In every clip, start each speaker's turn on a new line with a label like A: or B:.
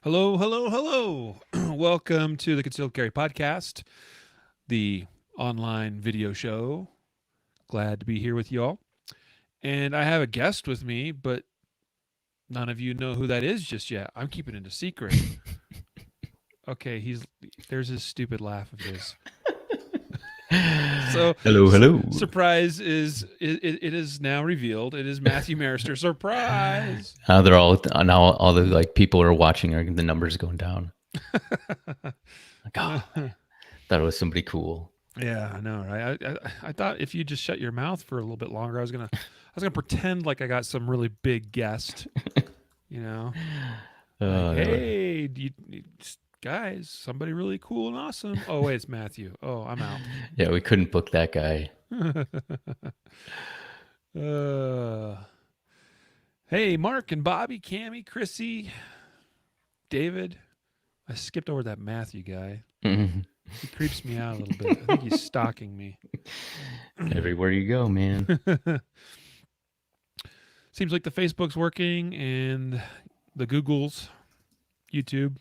A: Hello, hello, hello. Welcome to the Concealed Carry Podcast, the online video show. Glad to be here with you all. And I have a guest with me, but none of you know who that is just yet. I'm keeping it a secret. Okay, there's his stupid laugh of his. So,
B: Hello, hello.
A: surprise it is now revealed. It is Matthew Marister. Surprise.
B: They're all now. All the people are watching. Are the numbers going down? Like, oh, thought it was somebody cool.
A: Yeah, I know, right? I thought if you just shut your mouth for a little bit longer, I was gonna pretend like I got some really big guest, you know, like,
B: Uh,
A: hey, guys, somebody really cool and awesome. Oh wait, it's Matthew. Oh, I'm out.
B: yeah, we couldn't book that guy.
A: uh, hey, Mark and Bobby, Cammy, Chrissy, David. I skipped over that Matthew guy. He creeps me out a little bit. I think he's stalking me.
B: Everywhere you go, man.
A: Seems like the Facebook's working and the Googles, YouTube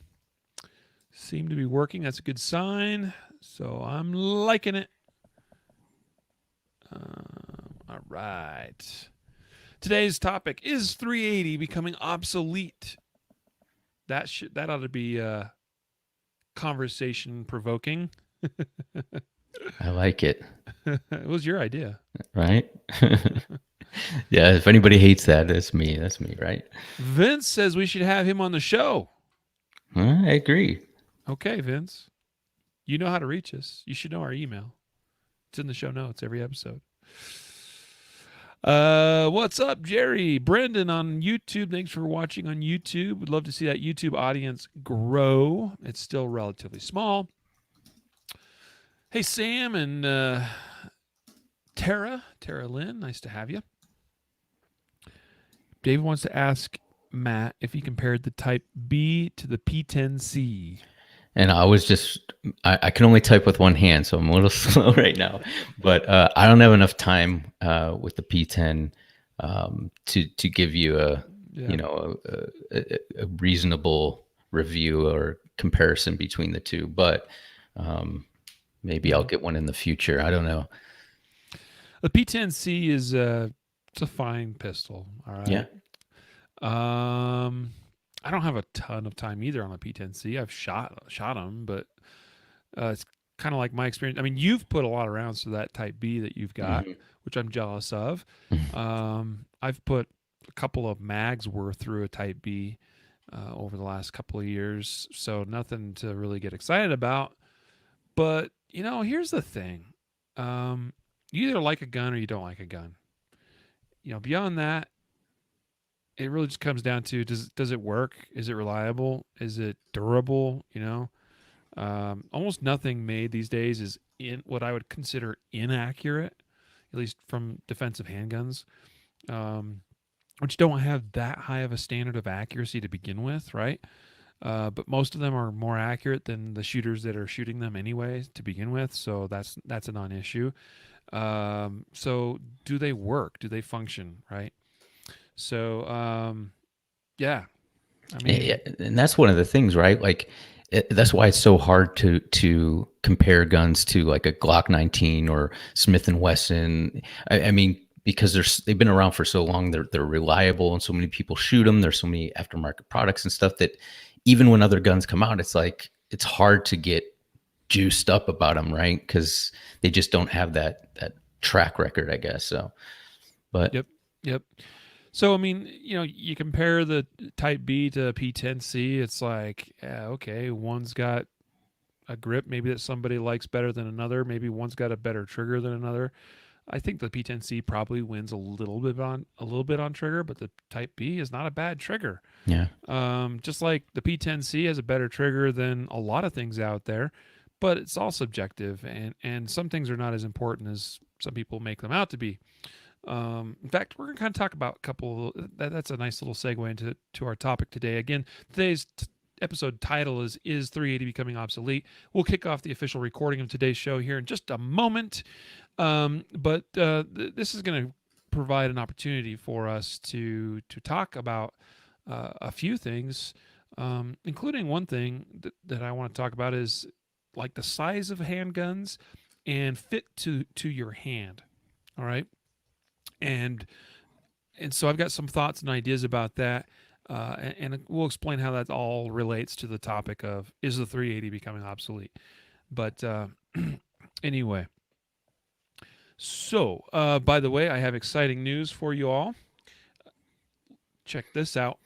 A: seem to be working. That's a good sign. So I'm liking it. All right. Today's topic is 380 becoming obsolete. That ought to be conversation provoking.
B: I like it.
A: It was your idea.
B: Right? Yeah. If anybody hates that, that's me. That's me. Right?
A: Vince says we should have him on the show.
B: I agree.
A: Okay, Vince. You know how to reach us. You should know our email. It's in the show notes every episode. What's up, Jerry? Brendan on YouTube. Thanks for watching on YouTube. Would love to see that YouTube audience grow. It's still relatively small. Hey, Sam and Tara Lynn. Nice to have you. David wants to ask Matt if he compared the Type B to the P10C.
B: And I was just, I can only type with one hand, so I'm a little slow right now. But I don't have enough time with the P10 to give you a reasonable review or comparison between the two. But maybe I'll get one in the future. I don't know.
A: The P10C is it's a fine pistol. All right.
B: Yeah.
A: I don't have a ton of time either on the P10C. I've shot them, but it's kind of like my experience. I mean, you've put a lot of rounds to that Type B that you've got, which I'm jealous of. I've put a couple of mags worth through a Type B over the last couple of years, so nothing to really get excited about. But here's the thing: you either like a gun or you don't like a gun. Beyond that, it really just comes down to does it work? Is it reliable? Is it durable? Almost nothing made these days is in what I would consider inaccurate, at least from defensive handguns, which don't have that high of a standard of accuracy to begin with, right? But most of them are more accurate than the shooters that are shooting them anyway to begin with, so that's a non-issue. So do they work? Do they function, right? So yeah, I mean,
B: Yeah, and that's one of the things, right? Like that's why it's so hard to compare guns to like a Glock 19 or Smith and Wesson. I mean, because they've been around for so long, they're reliable, and so many people shoot them. There's so many aftermarket products and stuff that even when other guns come out, it's hard to get juiced up about them, right? Because they just don't have that track record, I guess. So, but
A: yep. So I mean, you compare the Type B to P10C. It's like, yeah, okay, one's got a grip maybe that somebody likes better than another. Maybe one's got a better trigger than another. I think the P10C probably wins a little bit on trigger, but the Type B is not a bad trigger.
B: yeah,
A: Just like the P10C has a better trigger than a lot of things out there, but it's all subjective, and some things are not as important as some people make them out to be. In fact, we're going to kind of talk about a couple. That's a nice little segue into our topic today. Again, today's episode title is 380 Becoming Obsolete? We'll kick off the official recording of today's show here in just a moment. But this is going to provide an opportunity for us to talk about a few things including one thing that I want to talk about is like the size of handguns and fit to your hand. All right, and so I've got some thoughts and ideas about that. And we'll explain how that all relates to the topic of is the 380 becoming obsolete. But anyway, so by the way, I have exciting news for you all. Check this out.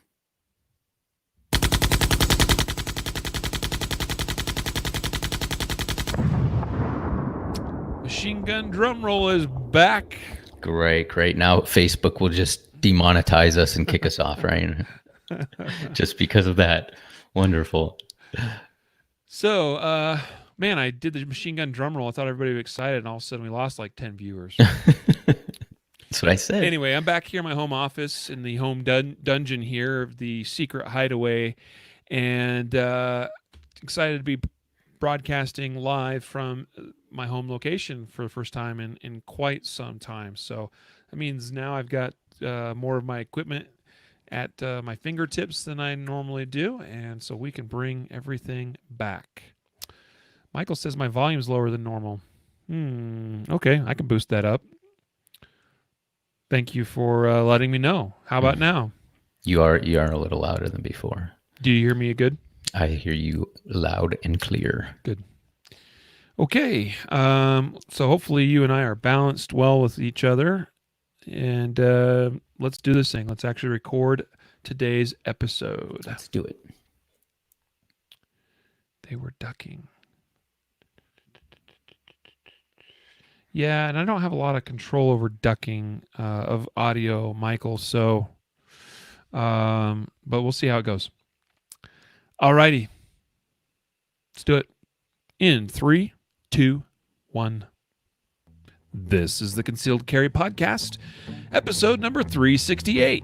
A: Machine gun drum roll is back.
B: Great. Now Facebook will just demonetize us and kick us off, right? Just because of that. Wonderful.
A: So, man, I did the machine gun drum roll. I thought everybody was excited, and all of a sudden we lost like 10 viewers.
B: That's what I said.
A: Anyway, I'm back here in my home office in the home dungeon here of the secret hideaway, and excited to be broadcasting live from my home location for the first time in quite some time. So that means now I've got more of my equipment at my fingertips than I normally do, and so we can bring everything back. Michael says my volume's lower than normal. Okay, I can boost that up. Thank you for letting me know. How about now?
B: You are a little louder than before.
A: Do you hear me good?
B: I hear you loud and clear.
A: Good. Okay, so hopefully you and I are balanced well with each other, and let's do this thing. Let's actually record today's episode.
B: Let's do it.
A: They were ducking. Yeah, and I don't have a lot of control over ducking of audio, Michael, so but we'll see how it goes. Alrighty. Let's do it. In 3, 2, 1. This is the Concealed Carry Podcast, episode number 368.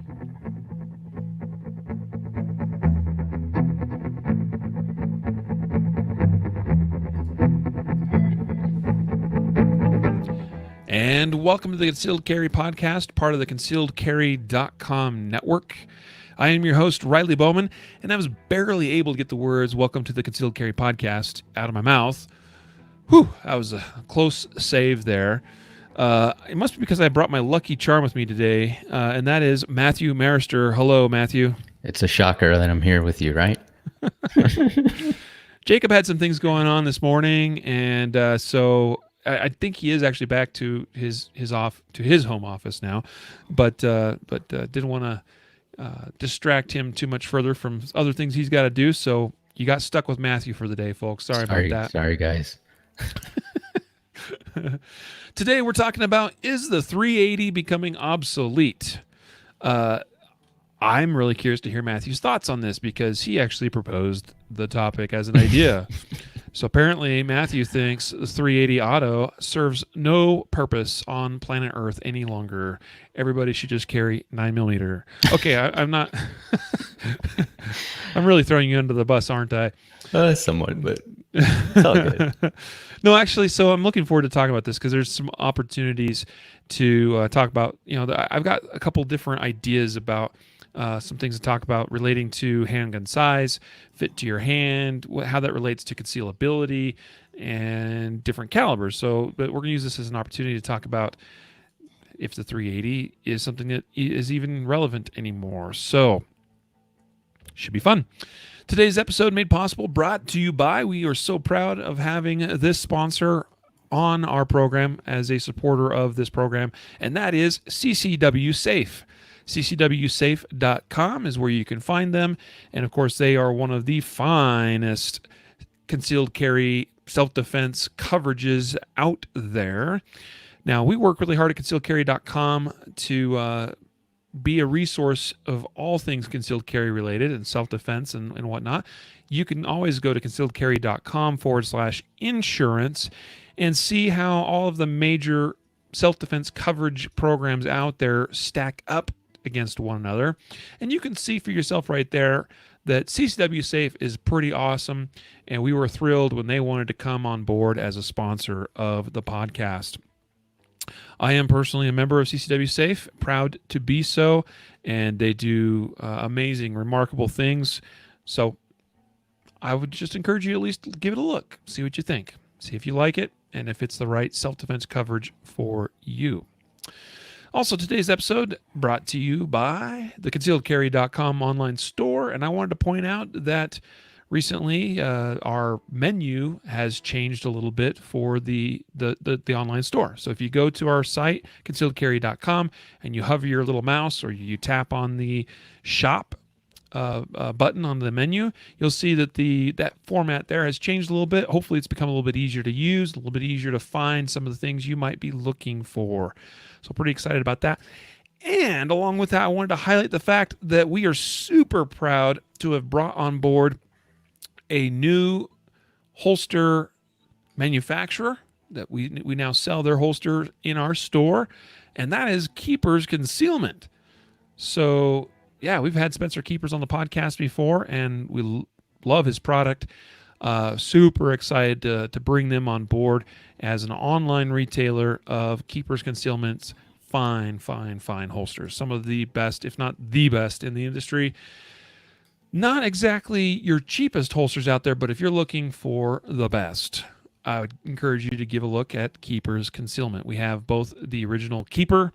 A: And welcome to the Concealed Carry Podcast, part of the concealedcarry.com network. I am your host, Riley Bowman, and I was barely able to get the words "Welcome to the Concealed Carry Podcast" out of my mouth. Whew, that was a close save there. It must be because I brought my lucky charm with me today, and that is Matthew Marister. Hello, Matthew.
B: It's a shocker that I'm here with you, right?
A: Jacob had some things going on this morning, and so I think he is actually back to his home office now, but didn't want to distract him too much further from other things he's got to do. So you got stuck with Matthew for the day, folks. Sorry about that.
B: Sorry, guys.
A: Today we're talking about, is the 380 becoming obsolete? I'm really curious to hear Matthew's thoughts on this because he actually proposed the topic as an idea. So apparently Matthew thinks the 380 auto serves no purpose on planet Earth any longer. Everybody should just carry 9mm. Okay, I'm not. I'm really throwing you under the bus, aren't I?
B: Somewhat, but it's all good.
A: No, actually, so I'm looking forward to talking about this because there's some opportunities to talk about. I've got a couple different ideas about some things to talk about relating to handgun size, fit to your hand, how that relates to concealability, and different calibers. So, but we're going to use this as an opportunity to talk about if the 380 is something that is even relevant anymore. So, should be fun. Today's episode made possible, brought to you by, we are so proud of having this sponsor on our program as a supporter of this program, and that is CCW Safe. CCWSafe.com is where you can find them. And of course, they are one of the finest concealed carry self-defense coverages out there. Now, we work really hard at concealedcarry.com to be a resource of all things concealed carry related and self-defense and whatnot. You can always go to concealedcarry.com/insurance and see how all of the major self-defense coverage programs out there stack up against one another. And you can see for yourself right there that CCW Safe is pretty awesome. And we were thrilled when they wanted to come on board as a sponsor of the podcast. I am personally a member of CCW Safe, proud to be so. And they do amazing, remarkable things So I would just encourage you to at least give it a look, see what you think, see if you like it, and if it's the right self-defense coverage for you. Also, today's episode brought to you by the concealedcarry.com online store. And I wanted to point out that recently our menu has changed a little bit for the online store. So if you go to our site, concealedcarry.com, and you hover your little mouse or you tap on the shop button on the menu, you'll see that that format there has changed a little bit. Hopefully it's become a little bit easier to use, a little bit easier to find some of the things you might be looking for. So pretty excited about that. And along with that, I wanted to highlight the fact that we are super proud to have brought on board a new holster manufacturer that we now sell their holster in our store, and that is Keepers Concealment. So yeah, we've had Spencer Keepers on the podcast before, and we love his product. Super excited to bring them on board as an online retailer of Keepers Concealment's fine holsters. Some of the best, if not the best, in the industry. Not exactly your cheapest holsters out there, but if you're looking for the best, I would encourage you to give a look at Keepers Concealment. We have both the original Keeper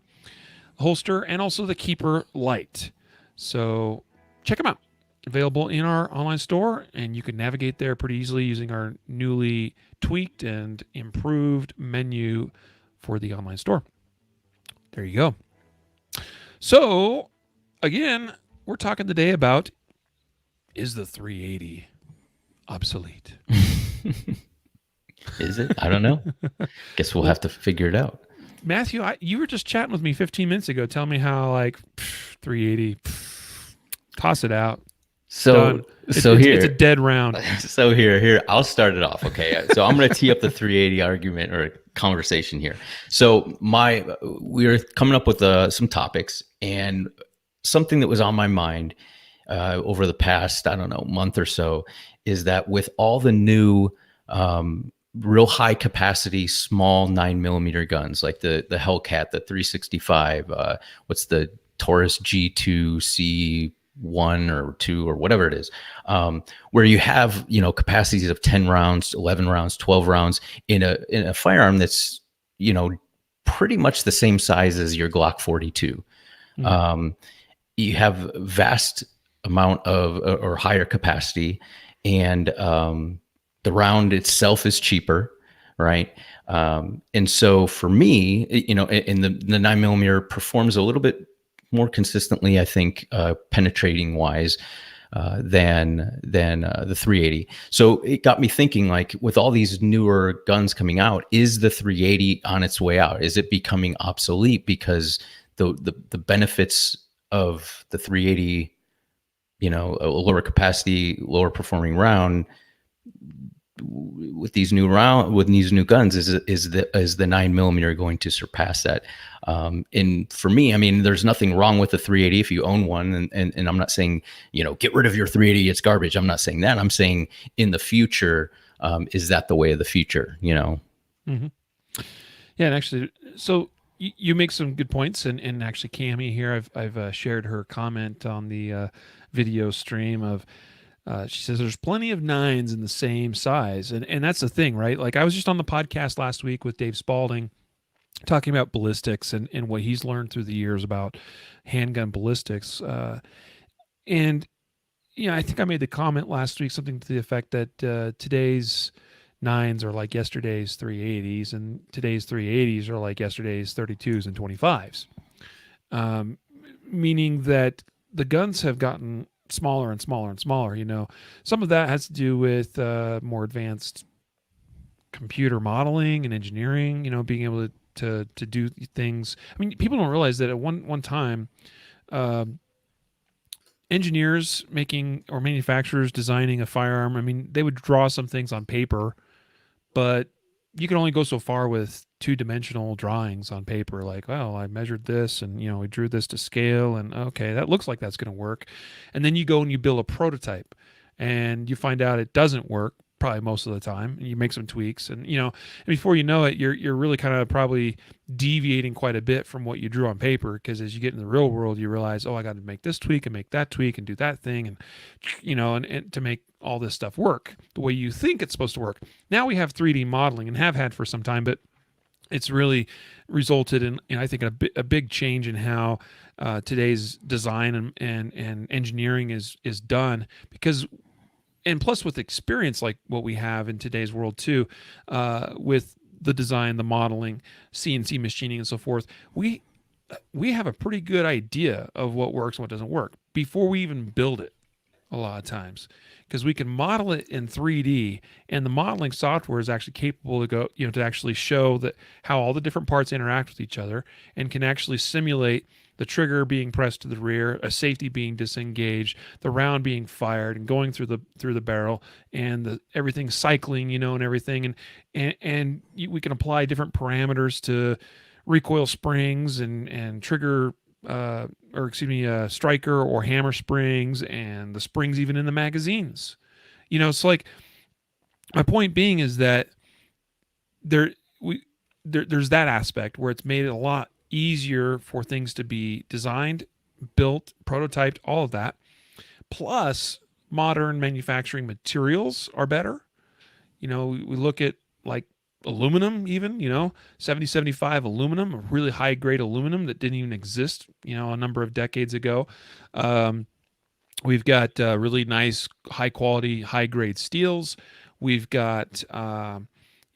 A: holster and also the Keeper Light. So check them out. Available in our online store, and you can navigate there pretty easily using our newly tweaked and improved menu for the online store. There you go. So, again, we're talking today about, is the 380 obsolete?
B: Is it? I don't know. Guess we'll have to figure it out.
A: Matthew, you were just chatting with me 15 minutes ago. Tell me how, 380, toss it out.
B: So
A: it's a dead round.
B: So here, I'll start it off. Okay. So I'm going to tee up the 380 argument or conversation here. So we were coming up with some topics, and something that was on my mind over the past, I don't know, month or so, is that with all the new real high capacity small 9mm guns like the Hellcat, the 365, what's the Taurus G2C1 or 2 or whatever it is, where you have, capacities of 10 rounds, 11 rounds, 12 rounds in a firearm that's, pretty much the same size as your Glock 42. Mm-hmm. You have vast amount of or higher capacity, and the round itself is cheaper, right? And so for me, and the 9mm performs a little bit more consistently, I think, penetrating wise, than the 380. So it got me thinking, like, with all these newer guns coming out, is the 380 on its way out? Is it becoming obsolete because the benefits of the 380, a lower capacity, lower performing round, with these new guns, is the 9mm going to surpass that? And for me, I mean, there's nothing wrong with the 380 if you own one, and I'm not saying, get rid of your 380, it's garbage. I'm not saying that. I'm saying in the future, is that the way of the future?
A: Mm-hmm. Yeah, and actually, so you make some good points, and actually, Cammie here, I've shared her comment on the video stream of. She says there's plenty of 9s in the same size. And that's the thing, right? Like, I was just on the podcast last week with Dave Spalding talking about ballistics and what he's learned through the years about handgun ballistics. And, I think I made the comment last week, something to the effect that today's 9s are like yesterday's 380s, and today's 380s are like yesterday's 32s and 25s. Meaning that the guns have gotten smaller and smaller and smaller. Some of that has to do with more advanced computer modeling and engineering, being able to do things. I mean, people don't realize that at one time, engineers making or manufacturers designing a firearm, I mean, they would draw some things on paper, but you can only go so far with two-dimensional drawings on paper. Like, well, I measured this, and we drew this to scale, and okay, that looks like that's going to work. And then you go and you build a prototype, and you find out it doesn't work, probably most of the time. And you make some tweaks, and and before you know it, you're really kind of probably deviating quite a bit from what you drew on paper. Because as you get in the real world, you realize, oh, I got to make this tweak and make that tweak and do that thing, and and to make all this stuff work the way you think it's supposed to work. Now we have 3D modeling and have had for some time, but it's really resulted in I think a big change in how today's design and engineering is done, because and plus with experience like what we have in today's world too, with the design, the modeling, CNC machining, and so forth, we have a pretty good idea of what works and what doesn't work before we even build it a lot of times, because we can model it in 3D, and the modeling software is actually capable to go, to actually show that how all the different parts interact with each other, and can actually simulate the trigger being pressed to the rear, a safety being disengaged, the round being fired and going through the barrel, and everything cycling, and everything, and we can apply different parameters to recoil springs and trigger striker or hammer springs, and the springs even in the magazines. It's like, my point being is that there's that aspect where it's made it a lot easier for things to be designed, built, prototyped, all of that. Plus, modern manufacturing materials are better. We look at like aluminum, even 7075 aluminum, a really high grade aluminum that didn't even exist a number of decades ago. We've got really nice high quality high grade steels. We've got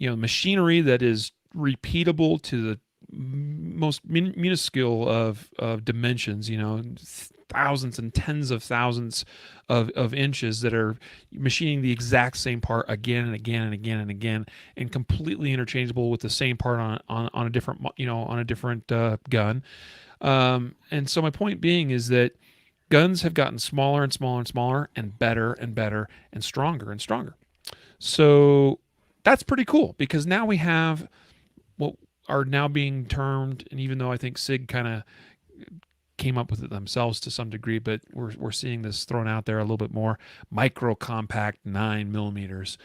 A: machinery that is repeatable to the most minuscule of dimensions, thousands and tens of thousands of inches, that are machining the exact same part again and again and again and again, and completely interchangeable with the same part on a different gun. And so my point being is that guns have gotten smaller and smaller and smaller, and better and better, and stronger and stronger. So that's pretty cool, because now we have what are now being termed, and even though I think SIG kind of came up with it themselves to some degree, but we're seeing this thrown out there a little bit more, micro compact 9mm.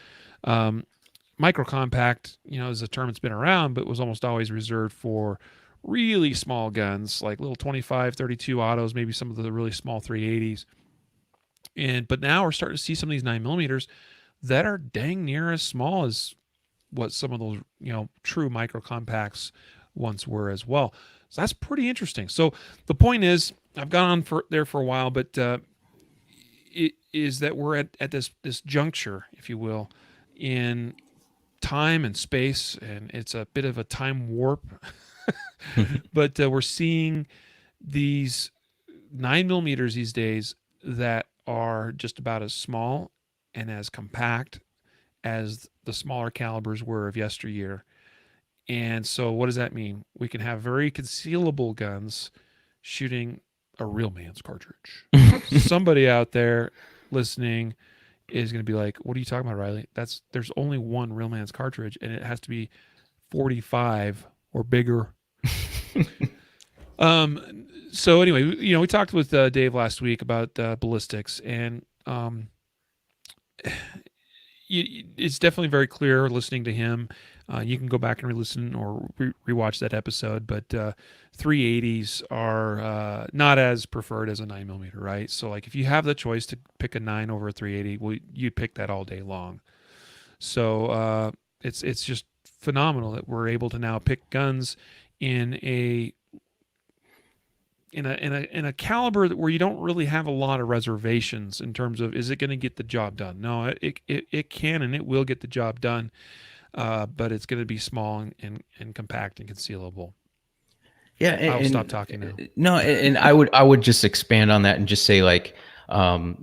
A: Micro compact, is a term that's been around, but was almost always reserved for really small guns, like little 25, 32 autos, maybe some of the really small 380s. But now we're starting to see some of these 9mm that are dang near as small as what some of those, true micro compacts once were as well. So that's pretty interesting. So the point is, I've gone on for a while, but it is that we're at this juncture, if you will, in time and space, and it's a bit of a time warp. But we're seeing these 9mm these days that are just about as small and as compact as the smaller calibers were of yesteryear. And so what does that mean? We can have very concealable guns shooting a real man's cartridge. Somebody out there listening is going to be like, what are you talking about, Riley? There's only one real man's cartridge, and it has to be 45 or bigger. So anyway, we talked with Dave last week about ballistics, and it's definitely very clear listening to him. You can go back and re-listen or rewatch that episode, but 380s are not as preferred as a 9mm, right? So like, if you have the choice to pick a 9 over a 380, well, you pick that all day long. So it's just phenomenal that we're able to now pick guns in a caliber where you don't really have a lot of reservations in terms of, is it going to get the job done? No, it can, and it will get the job done, but it's going to be small and compact and concealable.
B: Yeah,
A: I'll stop talking now.
B: No, and I would just expand on that and just say, like, I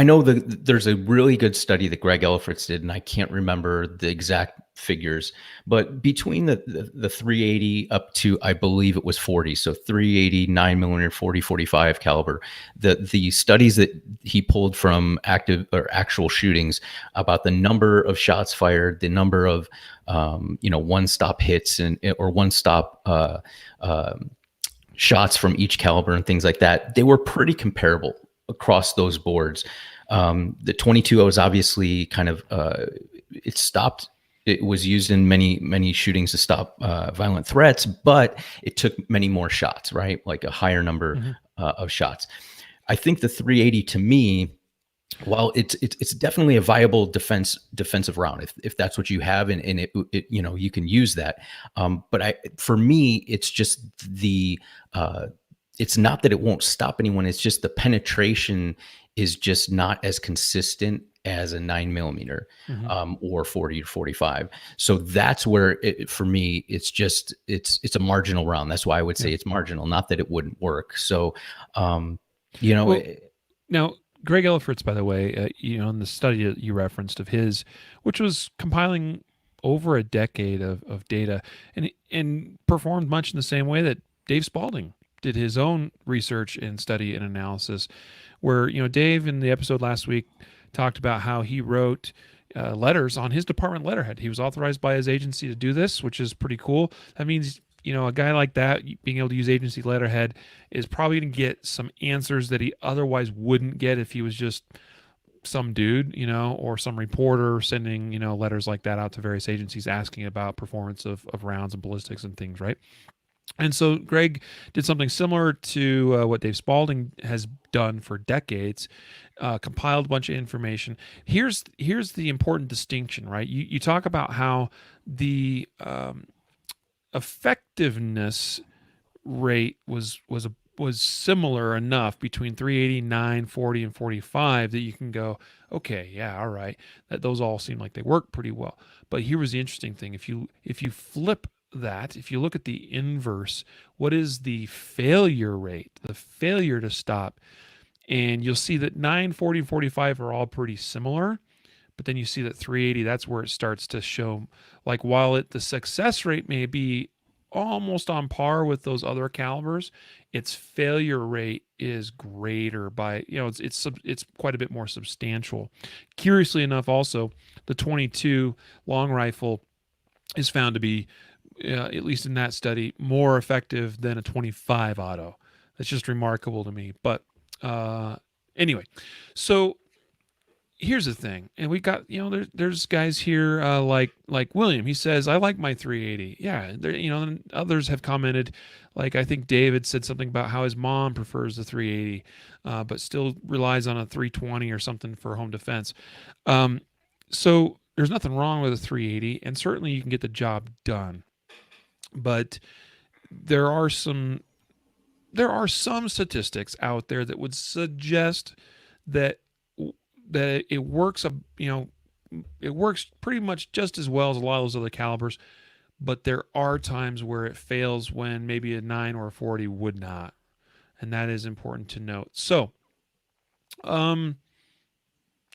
B: know there's a really good study that Greg Ellifritz did, and I can't remember the exact figures, but between the 380 up to, I believe it was 40, so 380, 9mm, 40, 45 caliber, the studies that he pulled from active or actual shootings about the number of shots fired, the number of one-stop hits or one-stop shots from each caliber and things like that, they were pretty comparable across those boards. The 22 was obviously kind of it stopped. It was used in many shootings to stop violent threats, but it took many more shots, right? Like a higher number
A: Mm-hmm.
B: of shots. I think the 380 to me, while it's definitely a viable defensive round if that's what you have, and it you know, you can use that. But for me, it's just the it's not that it won't stop anyone. It's just the penetration is just not as consistent as a 9 millimeter
A: Mm-hmm.
B: or 40 to 45. So that's where for me, it's a marginal round. That's why I would
A: Yeah.
B: say it's marginal, not that it wouldn't work. So, you know,
A: Well, now, Greg Ellifort's, by the way, in the study that you referenced of his, which was compiling over a decade of data, and performed much in the same way that Dave Spalding did his own research and study and analysis, where Dave in the episode last week talked about how he wrote letters on his department letterhead. He was authorized by his agency to do this, which is pretty cool. That means a guy like that being able to use agency letterhead is probably going to get some answers that he otherwise wouldn't get if he was just some dude, or some reporter sending, letters like that out to various agencies asking about performance of rounds and ballistics and things, right? And so Greg did something similar to what Dave Spalding has done for decades, compiled a bunch of information. Here's the important distinction, right? You talk about how the effectiveness rate was similar enough between 389, 40, and 45 that you can go, okay, yeah, all right, that those all seem like they work pretty well. But here was the interesting thing: if you flip that, if you look at the inverse, what is the failure rate, the failure to stop? And you'll see that 9, 40, and 45 are all pretty similar. But then you see that 380, that's where it starts to show, like, while the success rate may be almost on par with those other calibers, its failure rate is greater by, it's quite a bit more substantial. Curiously enough, also, the 22 long rifle is found to be, at least in that study, more effective than a 25 auto. That's just remarkable to me. But anyway, so here's the thing, and we got, there's guys here like William. He says, I like my 380. Yeah, there, and others have commented, like I think David said something about how his mom prefers the 380, but still relies on a 320 or something for home defense. So there's nothing wrong with a 380, and certainly you can get the job done. But there are some statistics out there that would suggest that it works, it works pretty much just as well as a lot of those other calibers, but there are times where it fails when maybe a 9 or a 40 would not, and that is important to note. So,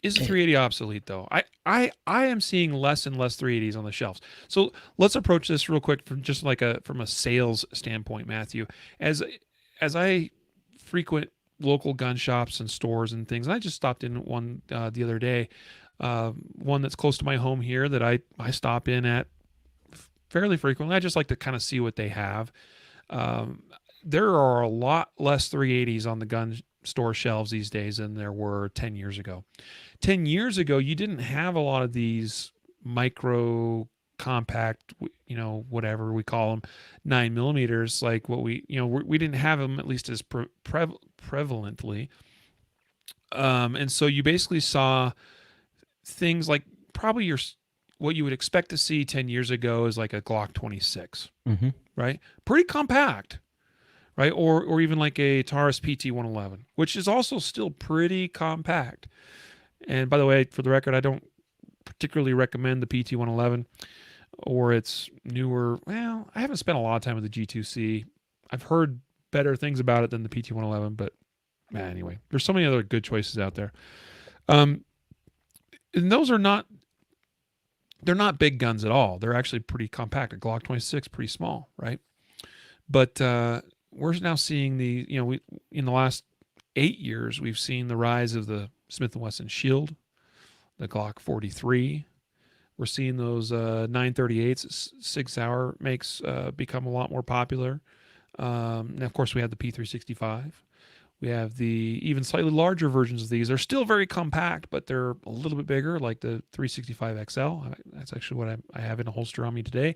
A: is the 380 obsolete though? I am seeing less and less 380s on the shelves. So let's approach this real quick from just like from a sales standpoint, Matthew. As I frequent local gun shops and stores and things, and I just stopped in one the other day, one that's close to my home here that I stop in at fairly frequently. I just like to kind of see what they have. There are a lot less 380s on the gun store shelves these days than there were 10 years ago. 10 years ago, you didn't have a lot of these micro compact, whatever we call them, 9 millimeters, like what we didn't have them, at least as prevalently. And so you basically saw things like probably what you would expect to see 10 years ago is like a Glock 26,
B: mm-hmm.
A: right? Pretty compact, right? Or even like a Taurus PT 111, which is also still pretty compact. And by the way, for the record, I don't particularly recommend the PT 111 or its newer. Well, I haven't spent a lot of time with the G2C. I've heard better things about it than the PT 111, but anyway, there's so many other good choices out there. And those they're not big guns at all. They're actually pretty compact. A Glock 26, pretty small, right? But we're now seeing in the last 8 years, we've seen the rise of the Smith & Wesson Shield, the Glock 43. We're seeing those 938s, 6 Hour makes become a lot more popular. And of course, we have the P365. We have the even slightly larger versions of these. They're still very compact, but they're a little bit bigger, like the 365 XL. That's actually what I have in a holster on me today,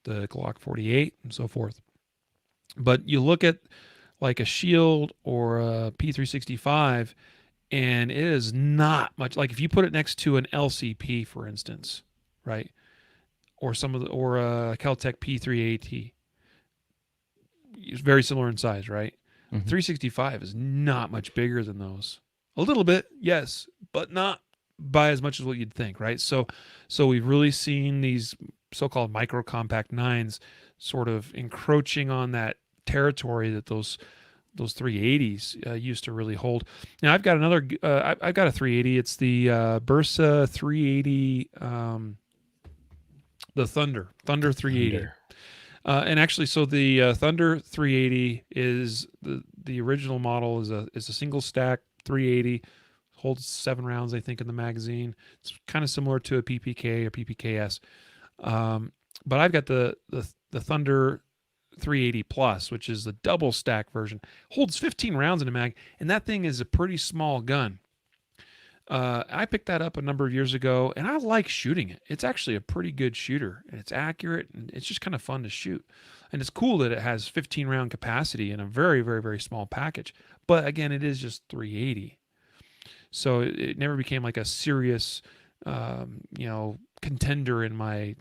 A: the Glock 48 and so forth. But you look at like a Shield or a P365, and it is not much. Like if you put it next to an LCP, for instance, right, or or a Caltech P3AT, it's very similar in size, right?
B: Mhm.
A: 365 is not much bigger than those. A little bit, yes, but not by as much as what you'd think, right? So we've really seen these so-called micro compact nines sort of encroaching on that territory that those 380s used to really hold. Now I've got I've got a 380. It's the Bursa 380, the Thunder 380.
B: Thunder.
A: And actually, so the Thunder 380 is the original model is a single stack 380, holds 7 rounds I think in the magazine. It's kind of similar to a PPK or PPKS, but I've got the Thunder 380 Plus, which is the double stack version. Holds 15 rounds in a mag, and that thing is a pretty small gun. I picked that up a number of years ago, and I like shooting it. It's actually a pretty good shooter, and it's accurate, and it's just kind of fun to shoot. And it's cool that it has 15 round capacity in a very, very, very small package. But again, it is just 380, so it never became like a serious, contender in my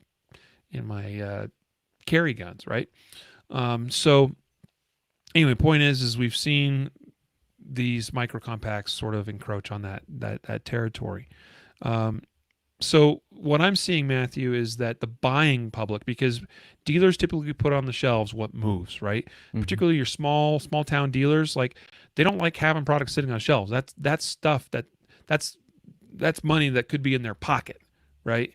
A: carry guns, right? So anyway, point is we've seen these micro compacts sort of encroach on that territory. Um, so what I'm seeing, Matthew, is that the buying public, because dealers typically put on the shelves what moves, right?
B: Mhm.
A: Particularly your small town dealers, like they don't like having products sitting on shelves. That's stuff that's that's money that could be in their pocket, right?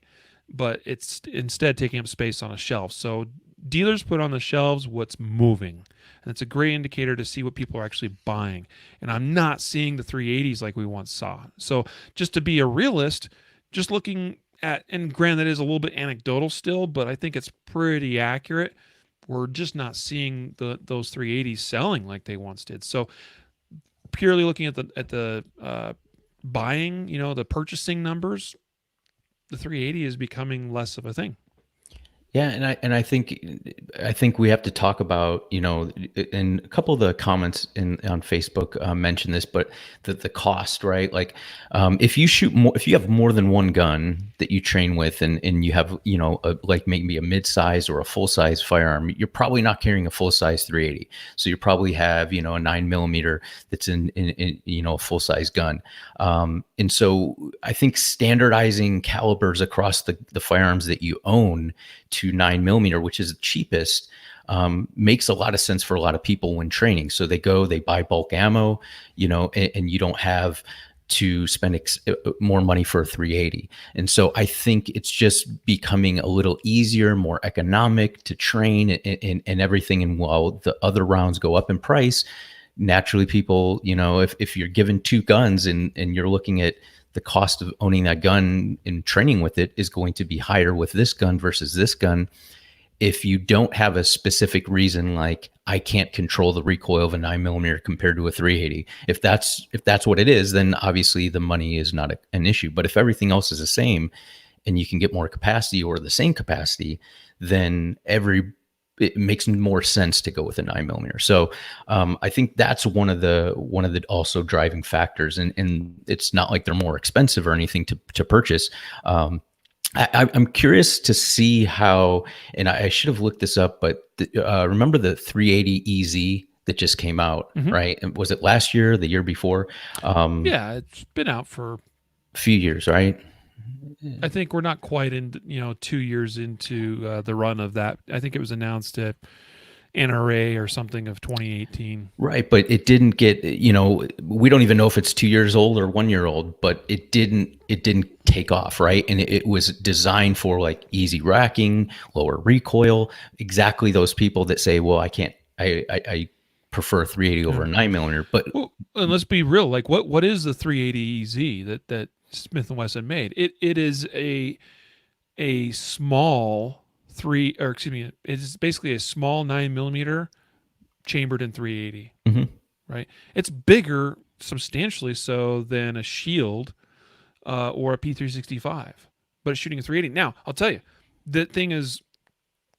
A: But it's instead taking up space on a shelf. So dealers put on the shelves what's moving. And it's a great indicator to see what people are actually buying. And I'm not seeing the 380s like we once saw. So just to be a realist, just looking at, and granted, it is a little bit anecdotal still, but I think it's pretty accurate. We're just not seeing those 380s selling like they once did. So purely looking at the buying, the purchasing numbers, the 380 is becoming less of a thing.
B: Yeah, and I think we have to talk about, and a couple of the comments in on Facebook mention this, but the cost, right? Like, if you have more than one gun that you train with, and you have, like maybe a mid-size or a full-size firearm, you're probably not carrying a full-size 380. So you probably have, a 9 mm that's in a full-size gun. And so I think standardizing calibers across the firearms that you own to 9 mm, which is the cheapest, makes a lot of sense for a lot of people when training. So they buy bulk ammo, and you don't have to spend more money for a 380. And so I think it's just becoming a little easier, more economic to train and everything. And while the other rounds go up in price, naturally people, if you're given two guns and you're looking at the cost of owning that gun and training with it is going to be higher with this gun versus this gun. If you don't have a specific reason, like I can't control the recoil of a 9 mm compared to a 380, if that's what it is, then obviously the money is not an issue. But if everything else is the same and you can get more capacity or the same capacity, then it makes more sense to go with a 9 mm. So I think that's one of the also driving factors, and it's not like they're more expensive or anything to purchase. I'm curious to see how, and I should have looked this up, but remember the 380 EZ that just came out,
A: Mm-hmm.
B: right? And was it last year, the year before?
A: Yeah, it's been out for,
B: A few years, right?
A: I think we're not quite in, 2 years into the run of that. I think it was announced at NRA or something of 2018.
B: Right, but it didn't get, we don't even know if it's 2 years old or 1 year old, but it didn't take off, right? And it was designed for like easy racking, lower recoil, exactly those people that say, well, I can't, I prefer 380 over
A: Yeah.
B: a 9 mm, but
A: Well, and let's be real. Like, what is the 380 EZ that Smith and Wesson made? It is a small three, or excuse me, it is basically a small 9 mm chambered in 380.
B: mhm.
A: right? It's bigger, substantially so, than a shield or a P365, but it's shooting a 380. Now, I'll tell you, that thing is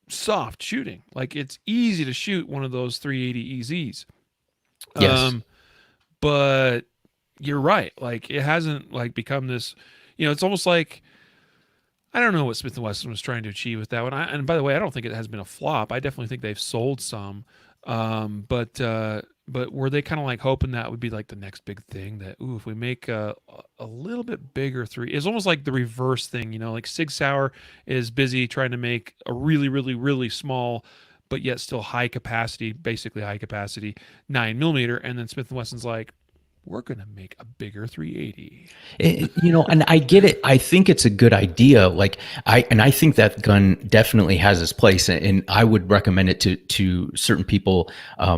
A: soft shooting. Like it's easy to shoot one of those 380 EZs.
B: Yes.
A: But you're right. Like it hasn't like become this. It's almost like I don't know what Smith and Wesson was trying to achieve with that one. And by the way, I don't think it has been a flop. I definitely think they've sold some. But were they kind of like hoping that would be like the next big thing? That if we make a little bit bigger three, it's almost like the reverse thing. Like Sig Sauer is busy trying to make a really, really, really small, but yet still high capacity, basically high capacity 9 millimeter, and then Smith and Wesson's like, we're gonna make a bigger 380.
B: And I get it. I think it's a good idea. Like I think that gun definitely has its place, and I would recommend it to certain people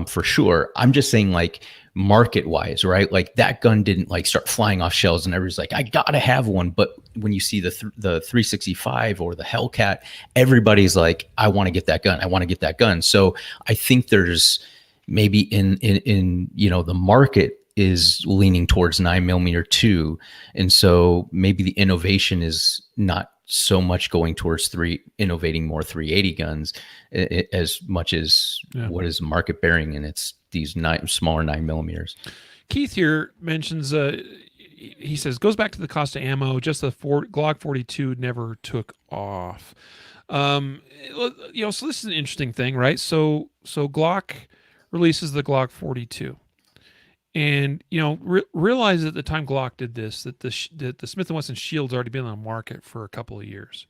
B: for sure. I'm just saying, like, market wise, right? Like that gun didn't like start flying off shelves, and everybody's like, I gotta have one. But when you see the 365 or the Hellcat, everybody's like, I want to get that gun. I want to get that gun. So I think there's maybe in the market is leaning towards 9 millimeter too. And so maybe the innovation is not so much going towards innovating more 380 guns as much as what is market bearing. And it's these smaller 9 millimeters.
A: Keith here mentions, he says, goes back to the cost of ammo. Just the Glock 42 never took off. So this is an interesting thing, right? So Glock releases the Glock 42. And realize at the time Glock did this that the Smith and Wesson Shield's already been on the market for a couple of years,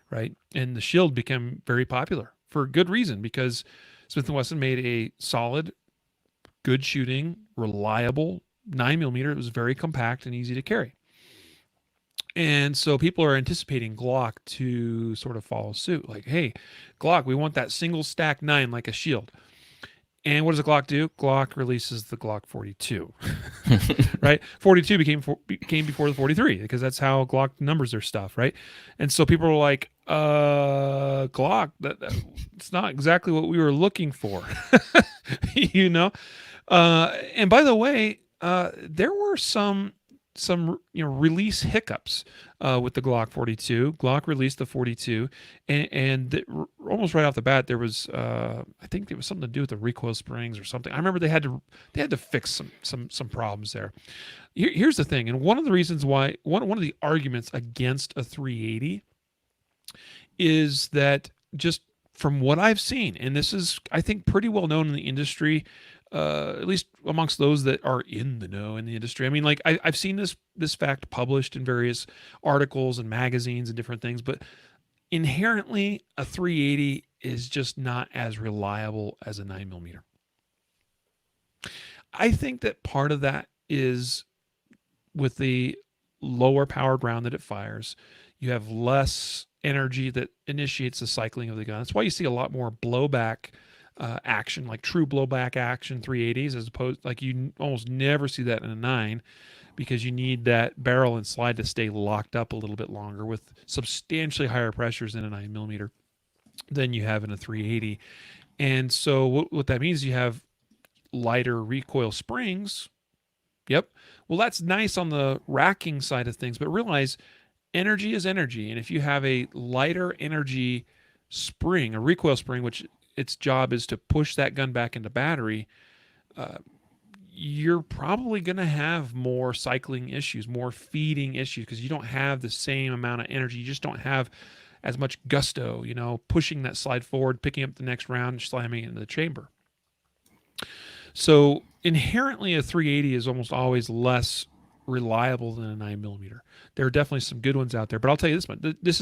A: right? And the Shield became very popular for good reason, because Smith and Wesson made a solid, good shooting, reliable 9 millimeter. It was very compact and easy to carry, and so people are anticipating Glock to sort of follow suit. Like, hey, Glock, we want that single stack 9 like a Shield. And what does the Glock do? Glock releases the Glock 42, right? 42 became before the 43, because that's how Glock numbers their stuff, right? And so people were like, Glock, it's not exactly what we were looking for, And by the way, there were some release hiccups with the Glock 42. Glock released the 42, and almost right off the bat there was I think there was something to do with the recoil springs or something. I remember they had to fix some problems there. Here's the thing, and one of the reasons why one of the arguments against a 380 is that, just from what I've seen, and this is, I think, pretty well known in the industry, at least amongst those that are in the know in the industry. I mean, like I've seen this fact published in various articles and magazines and different things, but inherently a 380 is just not as reliable as a 9 millimeter. I think that part of that is with the lower powered round that it fires, you have less energy that initiates the cycling of the gun. That's why you see a lot more blowback action, like true blowback action 380s, as opposed, like, you almost never see that in a 9, because you need that barrel and slide to stay locked up a little bit longer with substantially higher pressures in a 9 millimeter than you have in a 380. And so what that means, you have lighter recoil springs. Yep. Well, that's nice on the racking side of things, but realize energy is energy. And if you have a lighter energy spring, a recoil spring, which its job is to push that gun back into battery, you're probably going to have more cycling issues, more feeding issues, because you don't have the same amount of energy. You just don't have as much gusto, pushing that slide forward, picking up the next round, and slamming it into the chamber. So inherently, a 380 is almost always less reliable than a 9 millimeter. There are definitely some good ones out there, but I'll tell you this one. This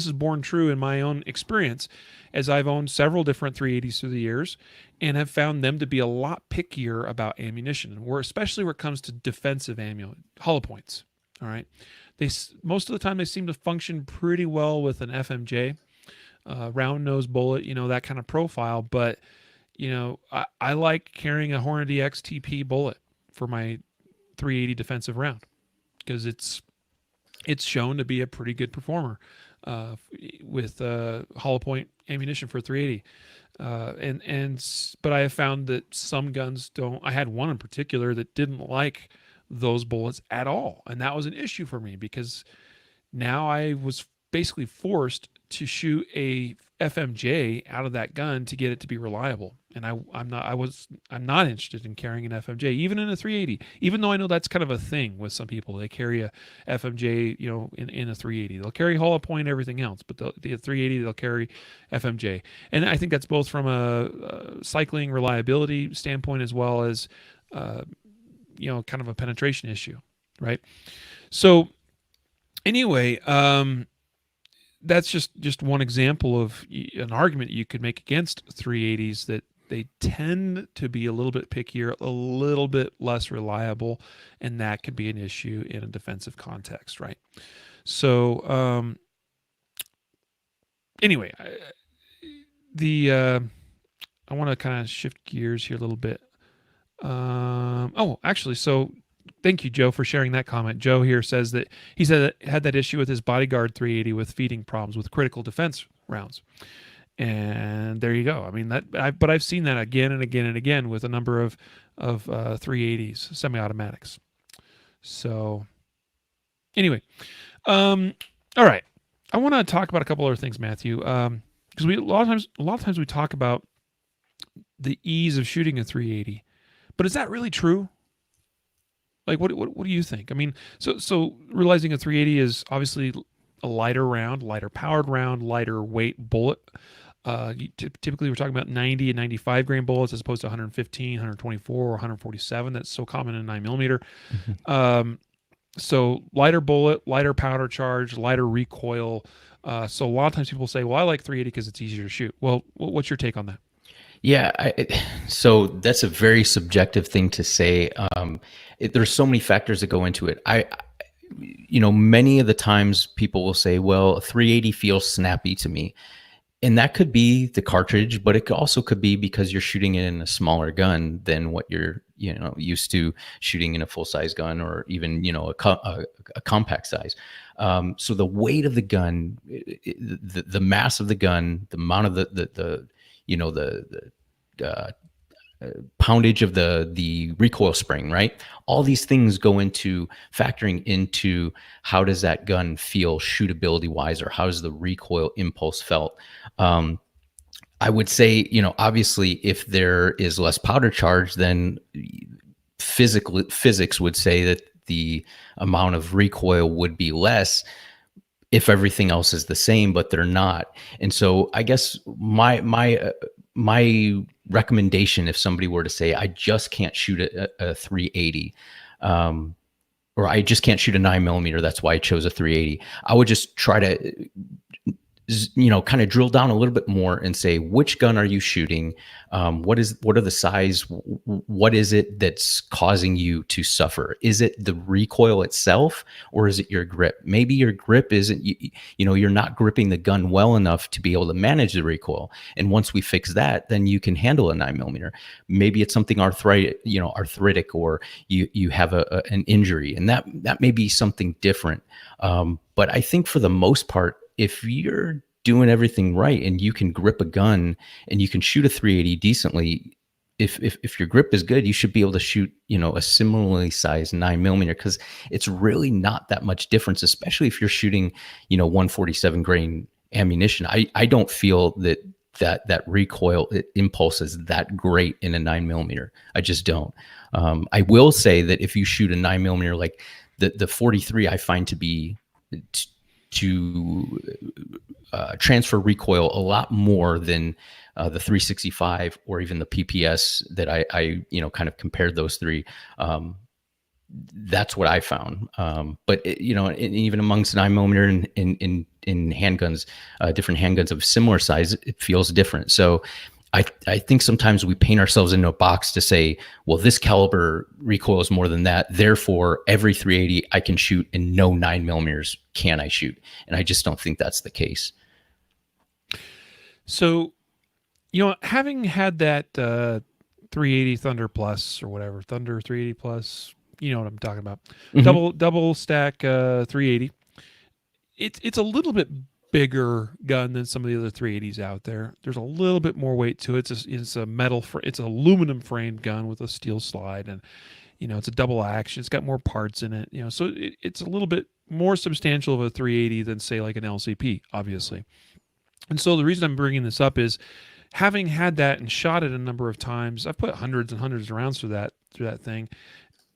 A: is borne true in my own experience, as I've owned several different 380s through the years, and have found them to be a lot pickier about ammunition, and especially where it comes to defensive ammo, hollow points. All right, most of the time they seem to function pretty well with an FMJ, round nose bullet, that kind of profile. But I like carrying a Hornady XTP bullet for my 380 defensive round, because it's shown to be a pretty good performer with hollow point ammunition for 380. But I have found that some guns don't. I had one in particular that didn't like those bullets at all, and that was an issue for me because now I was basically forced to shoot a FMJ out of that gun to get it to be reliable. And I'm not interested in carrying an FMJ, even in a 380. Even though I know that's kind of a thing with some people, they carry a FMJ, in a 380. They'll carry hollow point, everything else, but the 380 they'll carry FMJ. And I think that's both from a cycling reliability standpoint as well as, kind of a penetration issue, right? So anyway, that's just one example of an argument you could make against 380s, that they tend to be a little bit pickier, a little bit less reliable, and that could be an issue in a defensive context, right? So anyway, I want to kind of shift gears here a little bit. Actually, so thank you, Joe, for sharing that comment. Joe here says that he had that issue with his bodyguard 380 with feeding problems with critical defense rounds. And there you go. I mean, but I've seen that again and again and again with a number of 380s, semi-automatics. So anyway, all right. I want to talk about a couple other things, Matthew, because a lot of times we talk about the ease of shooting a 380, but is that really true? Like, what do you think? I mean, so realizing a 380 is obviously a lighter round, lighter powered round, lighter weight bullet. Typically, we're talking about 90 and 95 grain bullets as opposed to 115, 124, or 147. That's so common in 9mm.
B: Mm-hmm.
A: So lighter bullet, lighter powder charge, lighter recoil. So a lot of times people say, well, I like 380 because it's easier to shoot. Well, what's your take on that?
B: Yeah, so that's a very subjective thing to say. There's so many factors that go into it. Many of the times people will say, well, a 380 feels snappy to me. And that could be the cartridge, but it also could be because you're shooting it in a smaller gun than what you're, used to shooting in a full-size gun, or even, a compact size. So the weight of the gun, the mass of the gun, the amount of the poundage of the recoil spring, right? All these things go into factoring into how does that gun feel shootability wise, or how does the recoil impulse felt. I would say, obviously, if there is less powder charge, then physics would say that the amount of recoil would be less if everything else is the same, but they're not. And so I guess my recommendation, if somebody were to say, I just can't shoot a 380, or I just can't shoot a 9mm, that's why I chose a 380, I would just try to, kind of drill down a little bit more and say, which gun are you shooting? What are the size? What is it that's causing you to suffer? Is it the recoil itself, or is it your grip? Maybe your grip isn't, you're not gripping the gun well enough to be able to manage the recoil. And once we fix that, then you can handle a 9mm. Maybe it's something arthritic, or you have an injury, and that may be something different. But I think for the most part, if you're doing everything right and you can grip a gun and you can shoot a 380 decently, if your grip is good, you should be able to shoot, a similarly sized 9mm, because it's really not that much difference, especially if you're shooting, 147 grain ammunition. I don't feel that recoil impulse is that great in a 9mm. I just don't. I will say that if you shoot a 9mm, like the 43, I find to be to transfer recoil a lot more than the 365 or even the PPS that I kind of compared those three. That's what I found. But even amongst 9mm in handguns, different handguns of similar size, it feels different. So I think sometimes we paint ourselves into a box to say, well, this caliber recoils more than that, therefore every 380 I can shoot and no 9mm can I shoot. And I just don't think that's the case.
A: So, having had that 380 Thunder Plus or whatever, Thunder 380 Plus, you know what I'm talking about,
B: Mm-hmm.
A: double stack 380. It's a little bit bigger gun than some of the other 380s out there. There's a little bit more weight to it. It's a metal, it's an aluminum framed gun with a steel slide, and it's a double action. It's got more parts in it. So it's a little bit more substantial of a 380 than say like an LCP, obviously. And so the reason I'm bringing this up is having had that and shot it a number of times. I've put hundreds and hundreds of rounds through that thing.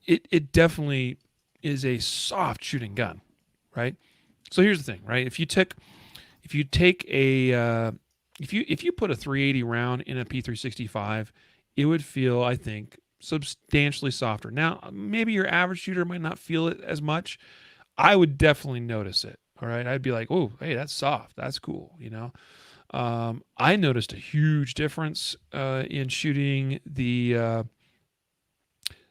A: It definitely is a soft shooting gun, right? So here's the thing, right? If you take a if you put a 380 round in a P365, it would feel, I think, substantially softer. Now, maybe your average shooter might not feel it as much. I would definitely notice it. All right, I'd be like, "Oh, hey, that's soft. That's cool." I noticed a huge difference in shooting the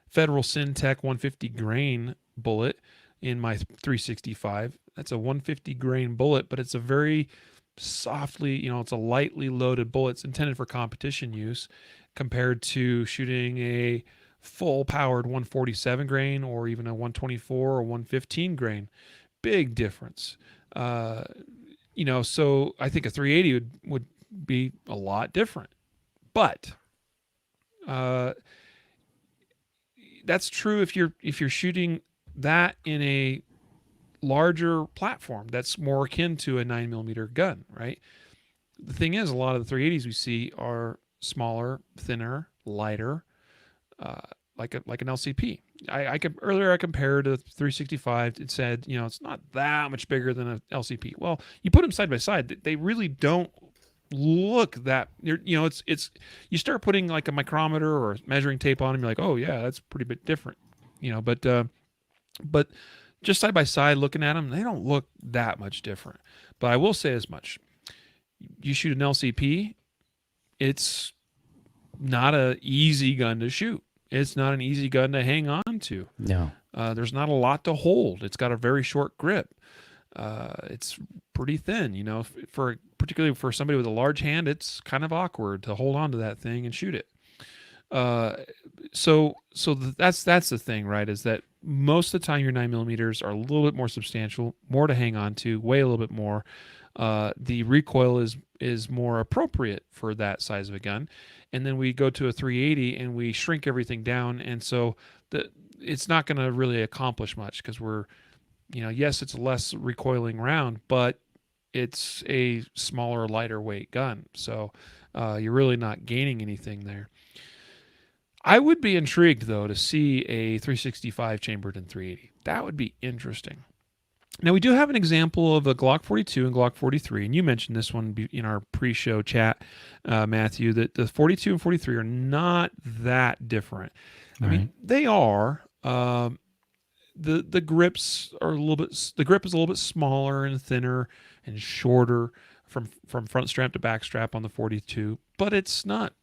A: Federal Syntech 150 grain bullet in my 365. That's a 150 grain bullet, but it's a very softly, it's a lightly loaded bullet. It's intended for competition use compared to shooting a full powered 147 grain or even a 124 or 115 grain. Big difference. So I think a 380 would be a lot different. But that's true if you're shooting that in a larger platform that's more akin to a 9mm gun, right? The thing is, a lot of the 380s we see are smaller, thinner, lighter, like an LCP. Earlier I compared a 365. It said it's not that much bigger than an LCP. Well, you put them side by side, they really don't look that. It's you start putting like a micrometer or measuring tape on them, you're like, oh yeah, that's pretty bit different. But just side by side looking at them, they don't look that much different. But I will say as much: you shoot an LCP, it's not an easy gun to shoot. It's not an easy gun to hang on to.
B: No.
A: There's not a lot to hold. It's got a very short grip. It's pretty thin. Particularly for somebody with a large hand, it's kind of awkward to hold on to that thing and shoot it. That's the thing, right? Is that most of the time your 9mm are a little bit more substantial, more to hang on to, weigh a little bit more. The recoil is more appropriate for that size of a gun, and then we go to a 380 and we shrink everything down, and so it's not going to really accomplish much because we're, yes, it's a less recoiling round, but it's a smaller, lighter weight gun, so you're really not gaining anything there. I would be intrigued, though, to see a 365 chambered in 380. That would be interesting. Now, we do have an example of a Glock 42 and Glock 43, and you mentioned this one in our pre-show chat, Matthew, that the 42 and 43 are not that different. I mean, they are. The grips are the grip is a little bit smaller and thinner and shorter from front strap to back strap on the 42, but it's not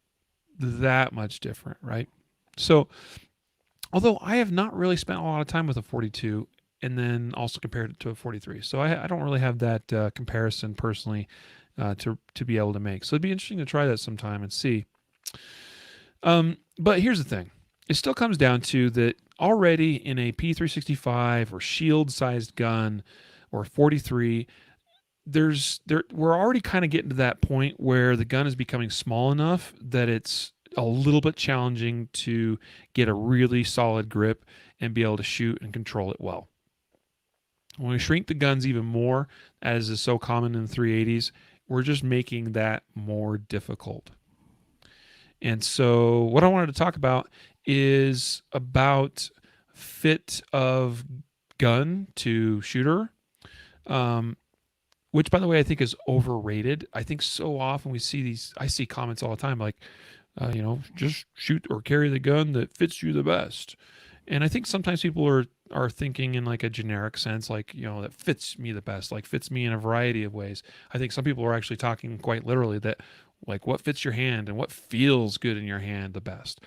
A: that much different, right? So, although I have not really spent a lot of time with a 42 and then also compared it to a 43, so I don't really have that comparison personally to be able to make. So it'd be interesting to try that sometime and see. But here's the thing: it still comes down to that already in a P365 or shield-sized gun or 43. We're already kind of getting to that point where the gun is becoming small enough that it's a little bit challenging to get a really solid grip and be able to shoot and control it well. When we shrink the guns even more, as is so common in the 380s, we're just making that more difficult. And so what I wanted to talk about is about fit of gun to shooter, which, by the way, I think is overrated. I think so often I see comments all the time like, just shoot or carry the gun that fits you the best. And I think sometimes people are thinking in like a generic sense, like, that fits me the best, like fits me in a variety of ways. I think some people are actually talking quite literally that, like, what fits your hand and what feels good in your hand the best.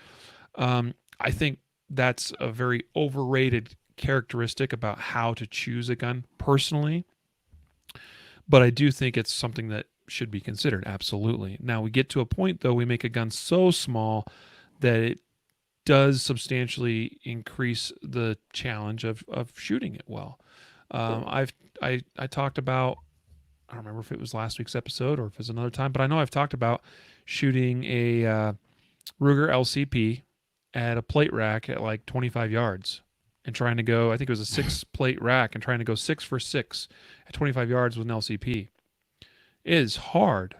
A: I think that's a very overrated characteristic about how to choose a gun personally. But I do think it's something that should be considered, absolutely. Now, we get to a point, though, we make a gun so small that it does substantially increase the challenge of shooting it well. I talked about I don't remember if it was last week's episode or if it's another time, but I know I've talked about shooting a Ruger LCP at a plate rack at like 25 yards and trying to go, I think it was a 6 plate rack, and trying to go 6 for 6 at 25 yards with an LCP. It is hard.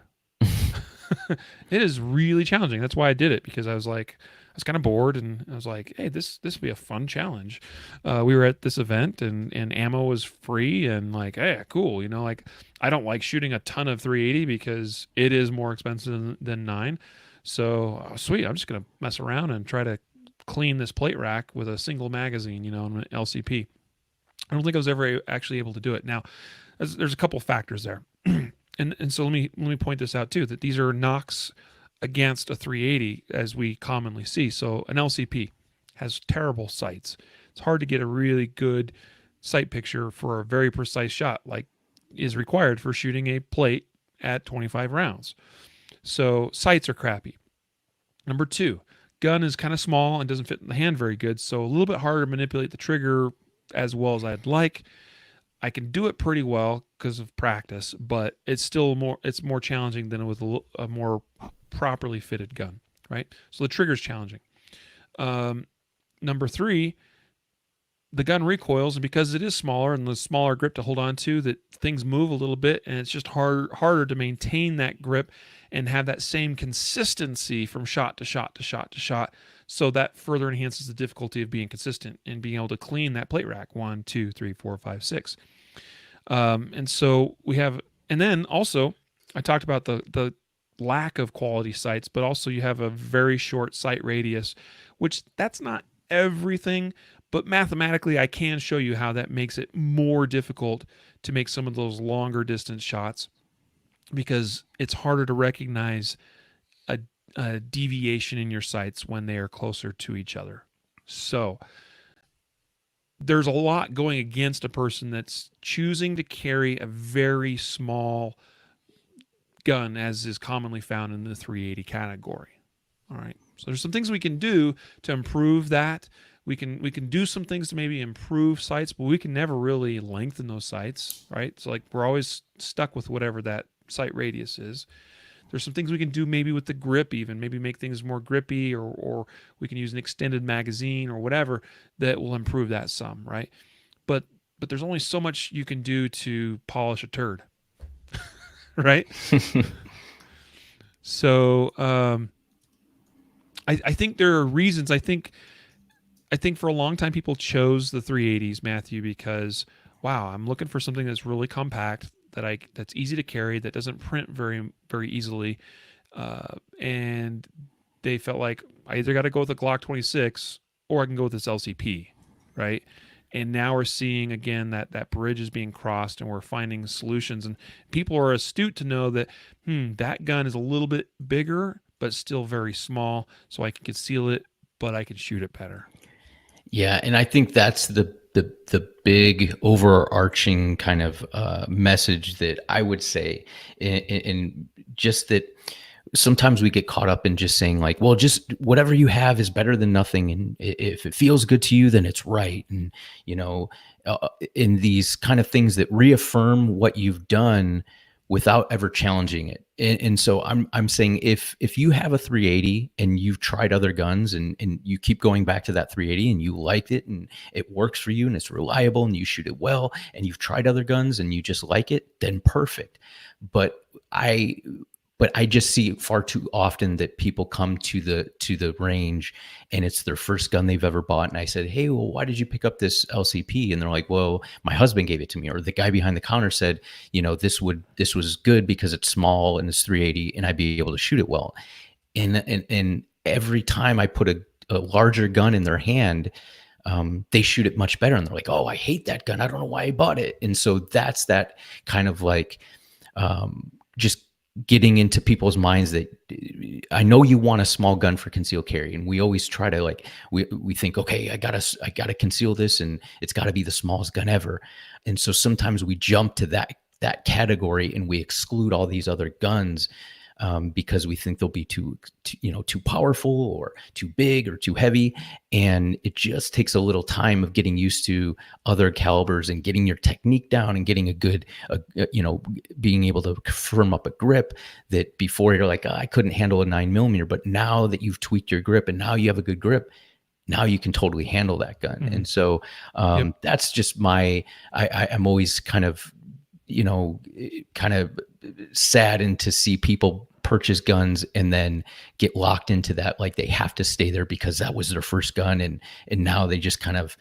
A: It is really challenging. That's why I did it, because I was like, I was kind of bored, and I was like, hey, this would be a fun challenge. We were at this event, and ammo was free, and like, hey, cool. Like, I don't like shooting a ton of 380 because it is more expensive than 9. So sweet, I'm just gonna mess around and try to clean this plate rack with a single magazine, and an LCP. I don't think I was ever actually able to do it. Now, there's a couple factors there. And so let me point this out too, that these are knocks against a 380 as we commonly see. So an LCP has terrible sights. It's hard to get a really good sight picture for a very precise shot like is required for shooting a plate at 25 rounds. So sights are crappy. Number 2, gun is kind of small and doesn't fit in the hand very good, so a little bit harder to manipulate the trigger as well as I'd like. I can do it pretty well because of practice, but it's more challenging than with a more properly fitted gun, right? So the trigger's challenging. Number 3, the gun recoils, and because it is smaller and the smaller grip to hold on to, that things move a little bit, and it's just harder to maintain that grip and have that same consistency from shot to shot to shot to shot. So that further enhances the difficulty of being consistent and being able to clean that plate rack 1, 2, 3, 4, 5, 6. And so we have, and then also I talked about the lack of quality sights, but also you have a very short sight radius, which that's not everything, but mathematically I can show you how that makes it more difficult to make some of those longer distance shots, because it's harder to recognize a deviation in your sights when they are closer to each other. So there's a lot going against a person that's choosing to carry a very small gun, as is commonly found in the 380 category. All right. So there's some things we can do to improve that. We can do some things to maybe improve sights, but we can never really lengthen those sights, right? So like we're always stuck with whatever that sight radius is. There's some things we can do maybe with the grip, even maybe make things more grippy, or we can use an extended magazine or whatever that will improve that some, right? But there's only so much you can do to polish a turd, right? So I think there are reasons. I think for a long time people chose the 380s, Matthew, because wow, I'm looking for something that's really compact, that's easy to carry, that doesn't print very very easily, and they felt like I either got to go with a Glock 26 or I can go with this LCP, right? And now we're seeing again that bridge is being crossed, and we're finding solutions, and people are astute to know that that gun is a little bit bigger but still very small, so I can conceal it, but I can shoot it better.
B: Yeah, and I think that's the big overarching kind of message that I would say, in just that sometimes we get caught up in just saying like, well, just whatever you have is better than nothing, and if it feels good to you, then it's right, and in these kind of things that reaffirm what you've done without ever challenging it. And so I'm saying if you have a 380 and you've tried other guns and you keep going back to that 380 and you liked it and it works for you and it's reliable and you shoot it well, and you've tried other guns and you just like it, then perfect. But I just see far too often that people come to the range and it's their first gun they've ever bought. And I said, hey, well, why did you pick up this LCP? And they're like, well, my husband gave it to me, or the guy behind the counter said, this was good because it's small and it's 380 and I'd be able to shoot it well. And every time I put a larger gun in their hand, they shoot it much better. And they're like, oh, I hate that gun. I don't know why I bought it. And so that's that kind of like just getting into people's minds that I know you want a small gun for concealed carry, and we always try to like we think, okay, I gotta conceal this, and it's got to be the smallest gun ever. And so sometimes we jump to that category and we exclude all these other guns, because we think they'll be too powerful or too big or too heavy. And it just takes a little time of getting used to other calibers and getting your technique down and getting a good, being able to firm up a grip that before you're like, I couldn't handle a 9mm, but now that you've tweaked your grip and now you have a good grip, now you can totally handle that gun.
A: Mm-hmm.
B: And so
A: Yep.
B: that's just I'm always kind of saddened to see people purchase guns and then get locked into that, like they have to stay there because that was their first gun, and now they just kind of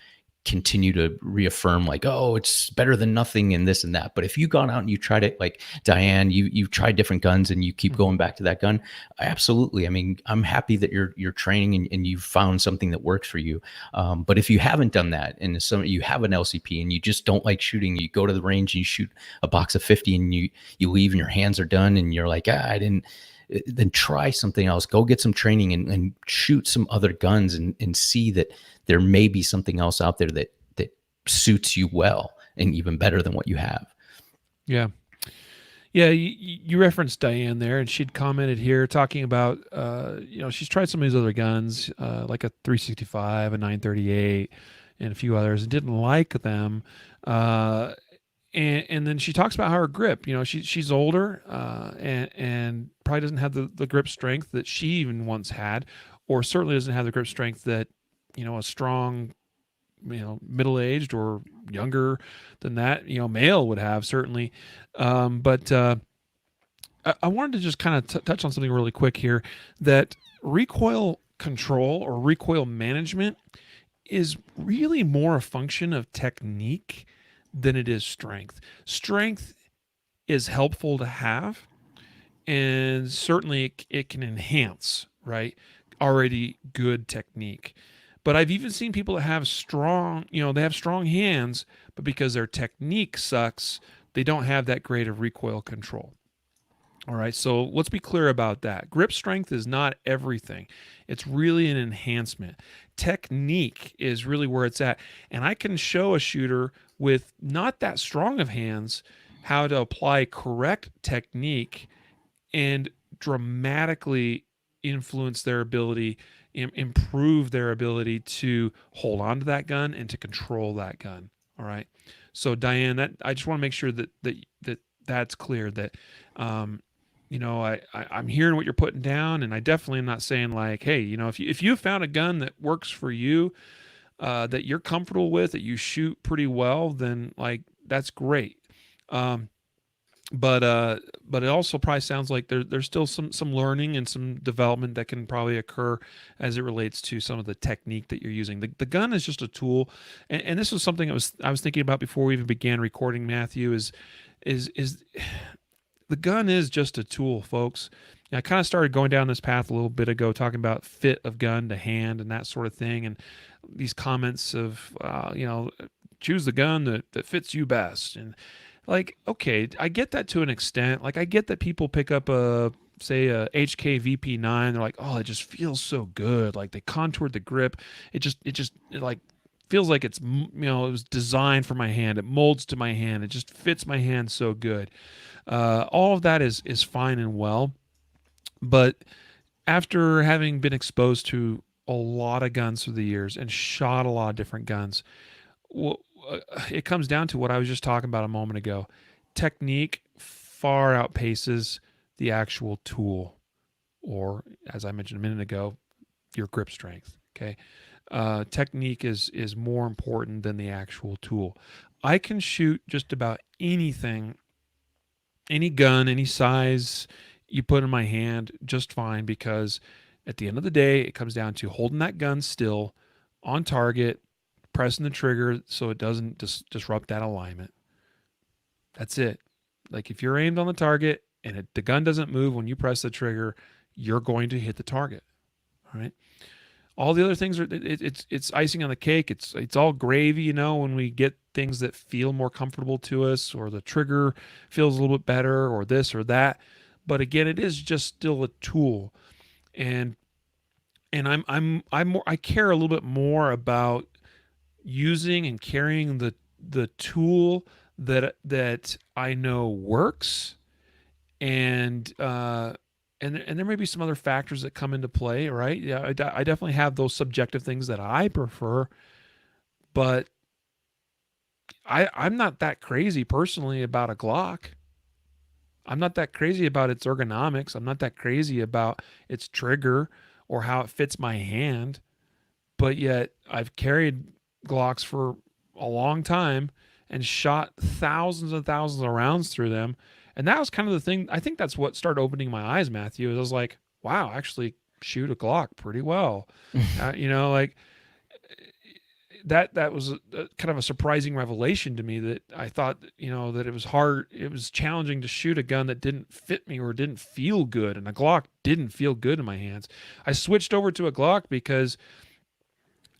B: continue to reaffirm like, oh, it's better than nothing and this and that. But if you gone out and you tried it, like Diane, you've tried different guns and you keep going back to that gun, absolutely. I mean, I'm happy that you're training and you've found something that works for you. But if you haven't done that and you have an LCP and you just don't like shooting, you go to the range and you shoot a box of 50 and you leave and your hands are done and you're like, I didn't, then try something else. Go get some training and shoot some other guns and see that there may be something else out there that suits you well and even better than what you have.
A: Yeah. Yeah, you referenced Diane there, and she'd commented here talking about, she's tried some of these other guns, like a 365, a 938, and a few others, and didn't like them. And then she talks about how her grip, she's older, and probably doesn't have the grip strength that she even once had, or certainly doesn't have the grip strength that, a strong, middle-aged or younger than that, male would have, certainly. But I wanted to just kind of touch on something really quick here, that recoil control or recoil management is really more a function of technique than it is strength. Strength is helpful to have, and certainly it can enhance, right, already good technique. But I've even seen people that have they have strong hands, but because their technique sucks, they don't have that great of recoil control. All right, so let's be clear about that. Grip strength is not everything. It's really an enhancement. Technique is really where it's at. And I can show a shooter with not that strong of hands how to apply correct technique and dramatically influence their ability, improve their ability to hold on to that gun and to control that gun. All right. So Diane, that I just want to make sure that's clear, that I'm hearing what you're putting down, and I definitely am not saying like, hey, if you found a gun that works for you, that you're comfortable with, that you shoot pretty well, then like that's great. But it also probably sounds like there's still some learning and some development that can probably occur as it relates to some of the technique that you're using. The gun is just a tool, and this was something I was thinking about before we even began recording. Matthew, is the gun is just a tool, folks. And I kind of started going down this path a little bit ago, talking about fit of gun to hand and that sort of thing, and these comments of choose the gun that fits you best. And like, okay, I get that to an extent. Like, I get that people pick up a HK VP9. They're like, oh, it just feels so good. Like they contoured the grip. It like feels like it's, it was designed for my hand. It molds to my hand. It just fits my hand so good. All of that is fine and well, but after having been exposed to a lot of guns through the years and shot a lot of different guns, it comes down to what I was just talking about a moment ago. Technique far outpaces the actual tool, or as I mentioned a minute ago, your grip strength. Okay, technique is more important than the actual tool. I can shoot just about anything, any gun, any size you put in my hand just fine, because at the end of the day, it comes down to holding that gun still on target, pressing the trigger so it doesn't disrupt that alignment. That's it. Like if you're aimed on the target and the gun doesn't move when you press the trigger, you're going to hit the target. All right. All the other things are it's icing on the cake. It's all gravy, when we get things that feel more comfortable to us, or the trigger feels a little bit better, or this or that. But again, it is just still a tool, and I care a little bit more about using and carrying the tool that I know works, and and there may be some other factors that come into play, right? Yeah, I definitely have those subjective things that I prefer, but I'm not that crazy personally about a Glock. I'm not that crazy about its ergonomics. I'm not that crazy about its trigger or how it fits my hand. But yet I've carried Glocks for a long time and shot thousands and thousands of rounds through them. And that was kind of the thing. I think that's what started opening my eyes, Matthew. Is I was like, wow, I actually shoot a Glock pretty well. Like that was kind of a surprising revelation to me, that I thought, that it was challenging to shoot a gun that didn't fit me or didn't feel good, and a Glock didn't feel good in my hands. I switched over to a Glock because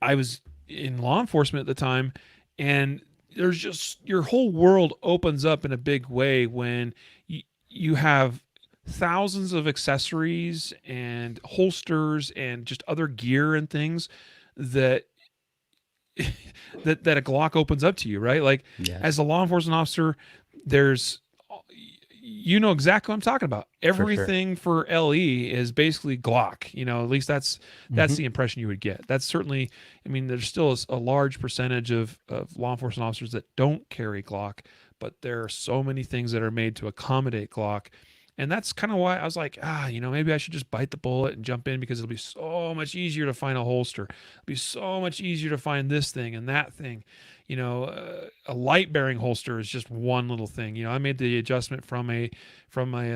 A: I was in law enforcement at the time, and there's just, your whole world opens up in a big way when you have thousands of accessories and holsters and just other gear and things that that a Glock opens up to you, right? Like,
B: Yes,
A: as a law enforcement officer, there's, exactly what I'm talking about.
B: for sure.
A: Everything for LE is basically Glock. At least that's
B: Hmm.
A: the impression you would get. That's certainly, I mean, there's still a large percentage of law enforcement officers that don't carry Glock, but there are so many things that are made to accommodate Glock. And that's kind of why I was like, maybe I should just bite the bullet and jump in, because it'll be so much easier to find a holster. It'll be so much easier to find this thing and that thing. A light bearing holster is just one little thing. I made the adjustment from a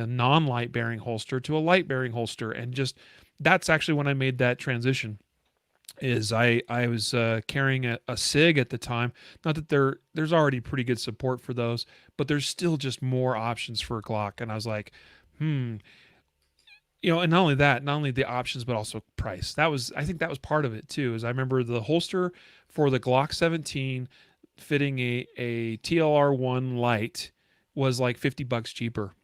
A: non-light bearing holster to a light bearing holster, and just, that's actually when I made that transition. Is I was carrying a SIG at the time. Not that there's already pretty good support for those, but there's still just more options for a Glock, and I was like, hmm. And not only that, not only the options, but also price. I think that was part of it too. Is I remember the holster for the Glock 17 fitting a TLR1 light was like $50 cheaper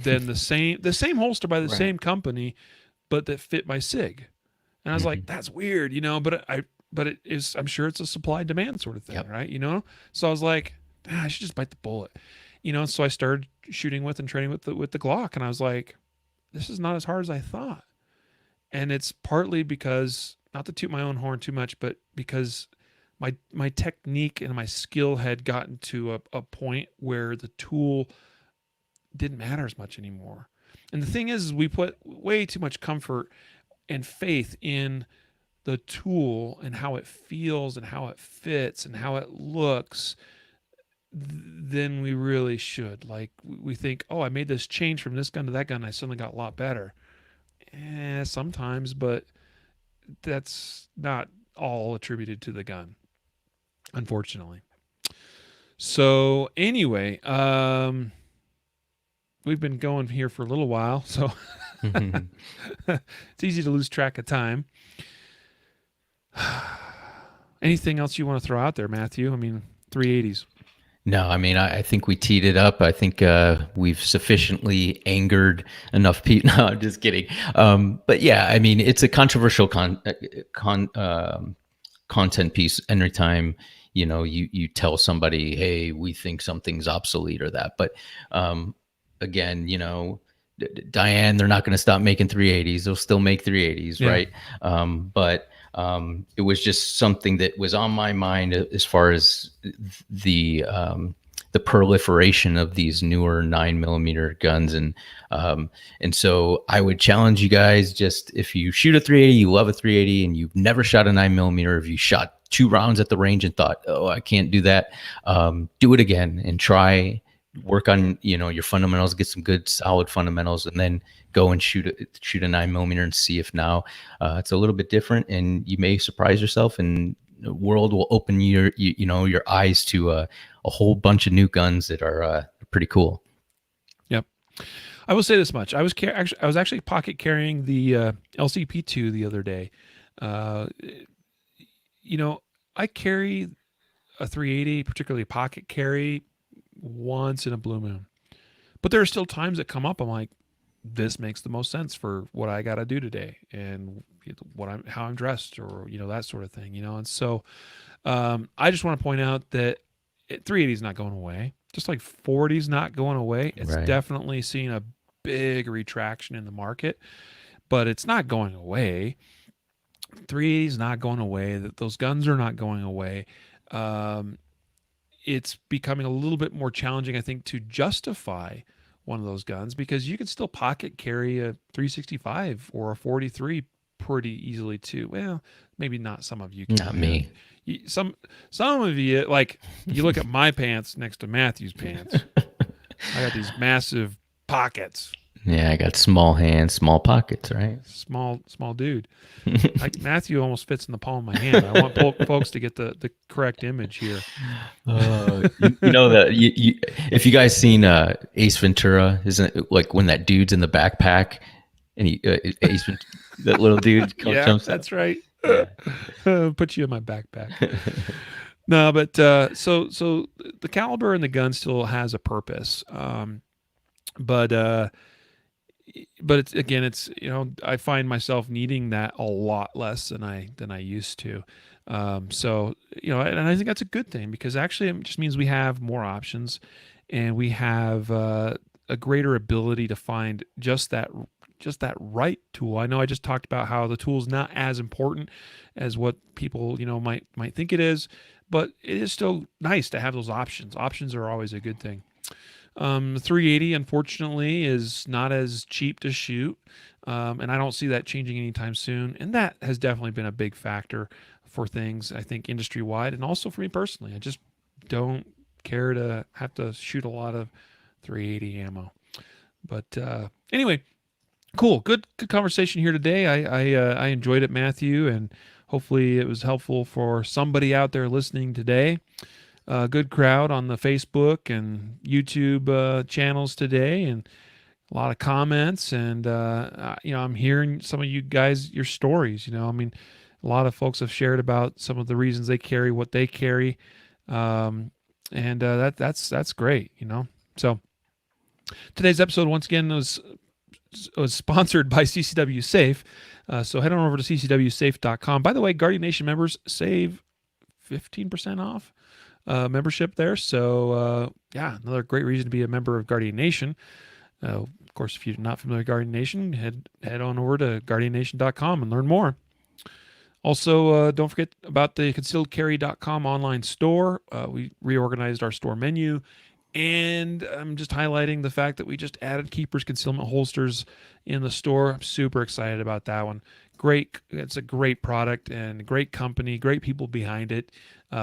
A: than the same holster by the
B: Right.
A: same company, but that fit my SIG. And I was like,
B: Hmm.
A: that's weird, but it is, I'm sure it's a supply demand sort of thing,
B: Yep.
A: right? So I was like, I should just bite the bullet. So I started shooting with and training with the Glock, and I was like, this is not as hard as I thought. And it's partly because, not to toot my own horn too much, but because my technique and my skill had gotten to a point where the tool didn't matter as much anymore. And the thing is we put way too much comfort and faith in the tool and how it feels and how it fits and how it looks than we really should. Like, we think, oh, I made this change from this gun to that gun, and I suddenly got a lot better. Sometimes, but that's not all attributed to the gun, unfortunately. So anyway, we've been going here for a little while, so it's easy to lose track of time. Anything else you want to throw out there, Matthew? I mean, 380s.
B: No, I mean, I think we teed it up. I think we've sufficiently angered enough people. No, I'm just kidding. But yeah, I mean, it's a controversial content piece. Every time you tell somebody, "Hey, we think something's obsolete" or that. But again, Diane, they're not going to stop making 380s. They'll still make 380s,
A: Yeah.
B: right? But it was just something that was on my mind as far as the proliferation of these newer 9mm guns, and so I would challenge you guys, just if you shoot a 380, you love a 380, and you've never shot a 9mm, if you shot 2 rounds at the range and thought, oh, I can't do that, do it again and try. Work on your fundamentals, get some good solid fundamentals, and then go and shoot a 9mm and see if now it's a little bit different, and you may surprise yourself, and the world will open your eyes to a whole bunch of new guns that are pretty cool.
A: Yep. I will say this much: I was actually pocket carrying the LCP2 the other day. Uh, you know, I carry a 380, particularly pocket carry, once in a blue moon. But there are still times that come up. I'm like, this makes the most sense for what I got to do today, and how I'm dressed, or that sort of thing. And so I just want to point out that 380 is not going away. Just like 40 is not going away. It's
B: Right.
A: definitely seen a big retraction in the market, but it's not going away. 380 is not going away. Those guns are not going away. Um, it's becoming a little bit more challenging, I think, to justify one of those guns because you can still pocket carry a 365 or a 43 pretty easily too. Well, maybe not some of you can.
B: Not me.
A: Some of you, like, you look at my pants next to Matthew's pants. I got these massive pockets.
B: Yeah, I got small hands, small pockets, right?
A: Small dude. Matthew almost fits in the palm of my hand. I want folks to get the correct image here.
B: You know that if you guys seen Ace Ventura, isn't it like when that dude's in the backpack and that little dude
A: yeah,
B: jumps
A: that's
B: out?
A: right. Put you in my backpack. No, but so the caliber and the gun still has a purpose. But it's I find myself needing that a lot less than I used to. So and I think that's a good thing because actually it just means we have more options, and we have a greater ability to find just that right tool. I know I just talked about how the tool's not as important as what people might think it is, but it is still nice to have those options. Options are always a good thing. The 380, unfortunately, is not as cheap to shoot, and I don't see that changing anytime soon. And that has definitely been a big factor for things, I think, industry-wide, and also for me personally. I just don't care to have to shoot a lot of 380 ammo. But anyway, cool, good conversation here today. I enjoyed it, Matthew, and hopefully it was helpful for somebody out there listening today. Good crowd on the Facebook and YouTube channels today, and a lot of comments. And I'm hearing some of you guys, your stories. I mean, a lot of folks have shared about some of the reasons they carry what they carry, and that's great. So today's episode once again was sponsored by CCW Safe. So head on over to ccwsafe.com. By the way, Guardian Nation members save 15% off membership there. So another great reason to be a member of Guardian Nation. Of course, if you're not familiar with Guardian Nation, head on over to guardiannation.com and learn more. Also, don't forget about the concealedcarry.com online store. We reorganized our store menu, and I'm just highlighting the fact that we just added Keeper's concealment holsters in the store. I'm super excited about that one. Great. It's a great product and a great company, great people behind it.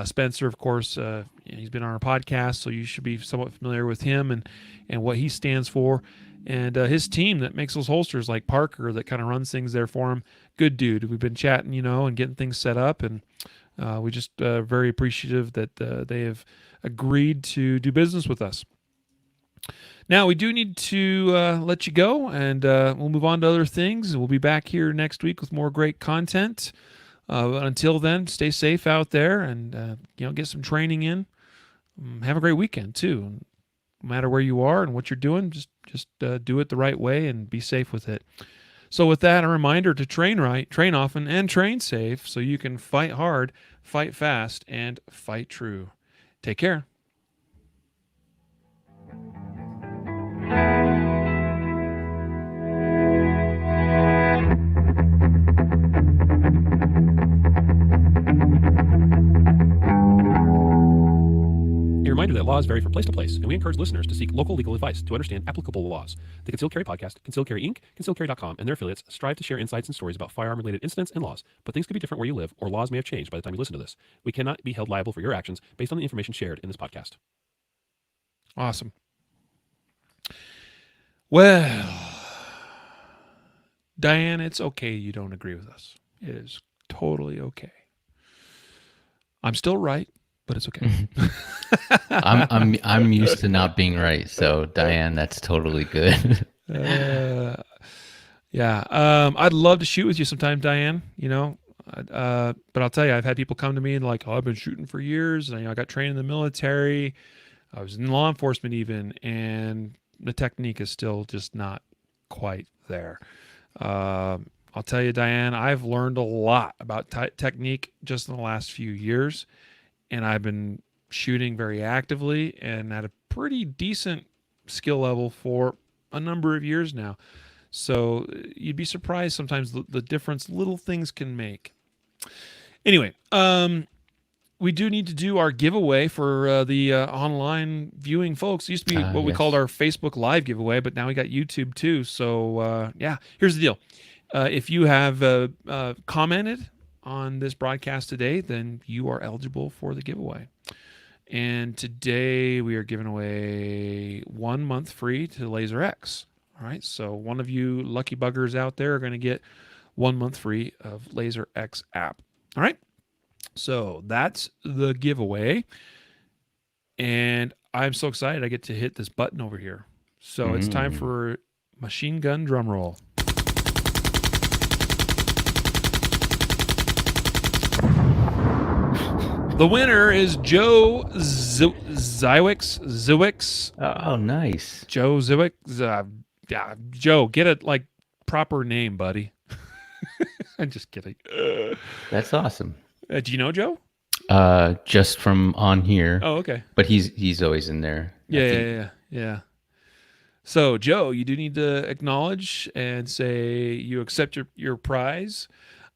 A: Spencer, of course, he's been on our podcast, so you should be somewhat familiar with him and what he stands for. And his team that makes those holsters, like Parker, that kind of runs things there for him. Good dude. We've been chatting, and getting things set up, and we just very appreciative that they have agreed to do business with us. Now, we do need to let you go, and we'll move on to other things. We'll be back here next week with more great content. Until then, stay safe out there, and get some training in. Have a great weekend too. No matter where you are and what you're doing, just do it the right way and be safe with it. So with that, a reminder to train right, train often, and train safe so you can fight hard, fight fast, and fight true. Take care. A reminder that laws vary from place to place, and we encourage listeners to seek local legal advice to understand applicable laws. The Concealed Carry Podcast, Concealed Carry Inc., ConcealedCarry.com, and their affiliates strive to share insights and stories about firearm-related incidents and laws, but things could be different where you live, or laws may have changed by the time you listen to this. We cannot be held liable for your actions based on the information shared in this podcast. Awesome. Well, Diane, it's okay you don't agree with us. It is totally okay. I'm still right, but it's okay.
B: I'm used to not being right, so Diane, that's totally good.
A: Yeah. I'd love to shoot with you sometime, Diane. But I'll tell you, I've had people come to me and like, oh, I've been shooting for years, and I got trained in the military. I was in law enforcement even, and the technique is still just not quite there. I'll tell you, Diane, I've learned a lot about technique just in the last few years, and I've been shooting very actively and at a pretty decent skill level for a number of years now. So you'd be surprised sometimes the difference little things can make. Anyway, we do need to do our giveaway for the online viewing folks. It used to be what we called
B: Yes.
A: our Facebook Live giveaway, but now we got YouTube too. So yeah, here's the deal. If you have commented on this broadcast today, then you are eligible for the giveaway. And today we are giving away 1 month free to Laser X. All right, so one of you lucky buggers out there are going to get 1 month free of Laser X app. All right, so that's the giveaway. And I'm so excited I get to hit this button over here. So it's time for machine gun drum roll. The winner is Joe Zywix.
B: Oh, nice.
A: Joe Zywix. Joe, get a proper name, buddy. I'm just kidding.
B: That's awesome.
A: Do you know Joe?
B: Just from on here.
A: Oh, okay.
B: But he's always in there.
A: Yeah. So, Joe, you do need to acknowledge and say you accept your prize.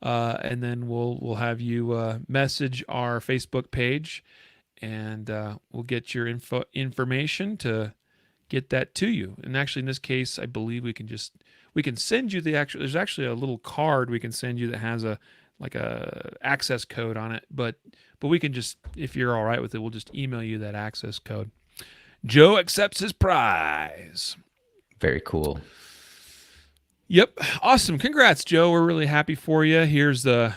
A: And then we'll have you message our Facebook page, and we'll get your information to get that to you. And actually, in this case, I believe we can send you the actual. There's actually a little card we can send you that has a access code on it. But we can just, if you're all right with it, we'll just email you that access code. Joe accepts his prize.
B: Very cool.
A: Yep. Awesome. Congrats, Joe. We're really happy for you. Here's the...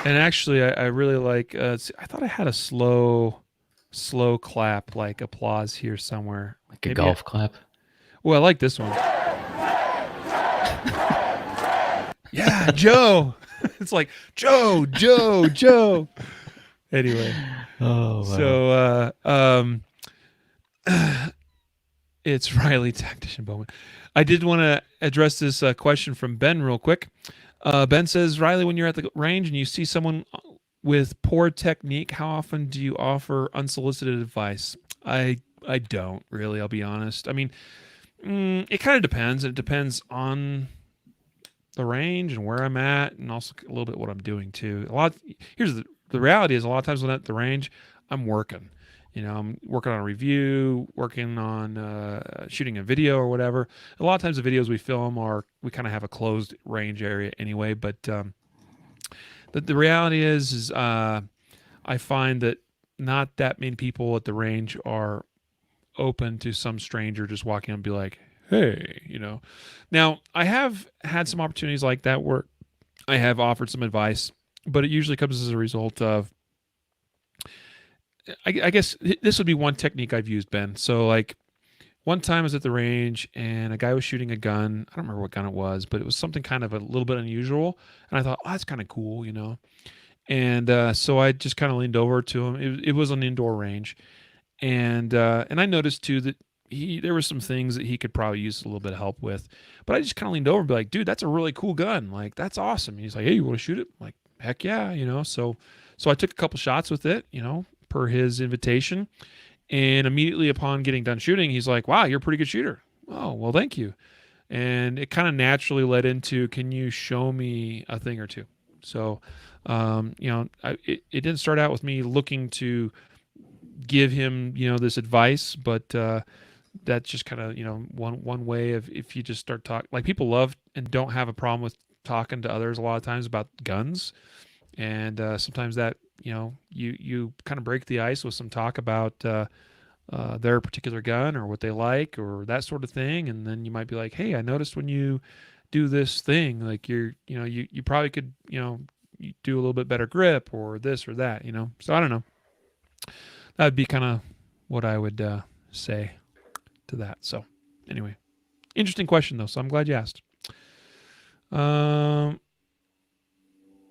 A: And actually, I really like... I thought I had a slow clap, like applause here somewhere.
B: Like a golf clap?
A: Well, I like this one. Yeah, Joe. It's like, Joe. Anyway.
B: Oh, wow.
A: So, it's Riley Tactician Bowman. I did want to address this question from Ben real quick. Ben says, Riley, when you're at the range and you see someone with poor technique, how often do you offer unsolicited advice? I don't really, I'll be honest. I mean, it kind of depends. It depends on the range and where I'm at, and also a little bit what I'm doing too. Here's the reality is a lot of times when I'm at the range, I'm working. I'm working on a review, working on shooting a video or whatever. A lot of times the videos we film we kind of have a closed range area anyway. But the reality is I find that not that many people at the range are open to some stranger just walking up and be like, hey, Now, I have had some opportunities like that where I have offered some advice, but it usually comes as a result of, I guess this would be one technique I've used, Ben. So one time I was at the range and a guy was shooting a gun. I don't remember what gun it was, but it was something kind of a little bit unusual. And I thought, oh, that's kind of cool, And so I just kind of leaned over to him. It was an indoor range. And I noticed too that there were some things that he could probably use a little bit of help with. But I just kind of leaned over and be like, dude, that's a really cool gun. Like, that's awesome. And he's like, hey, you want to shoot it? I'm like, heck yeah, So I took a couple shots with it, per his invitation. And immediately upon getting done shooting, he's like, wow, you're a pretty good shooter. Oh, well, thank you. And it kind of naturally led into, can you show me a thing or two? So, it didn't start out with me looking to give him, this advice, but that's just kind of, one way of, if you just start talking, like people love and don't have a problem with talking to others a lot of times about guns. And sometimes that, you kind of break the ice with some talk about their particular gun or what they like or that sort of thing. And then you might be like, hey, I noticed when you do this thing, like you probably could, you do a little bit better grip or this or that, So I don't know. That would be kind of what I would say to that. So anyway, interesting question though. So I'm glad you asked.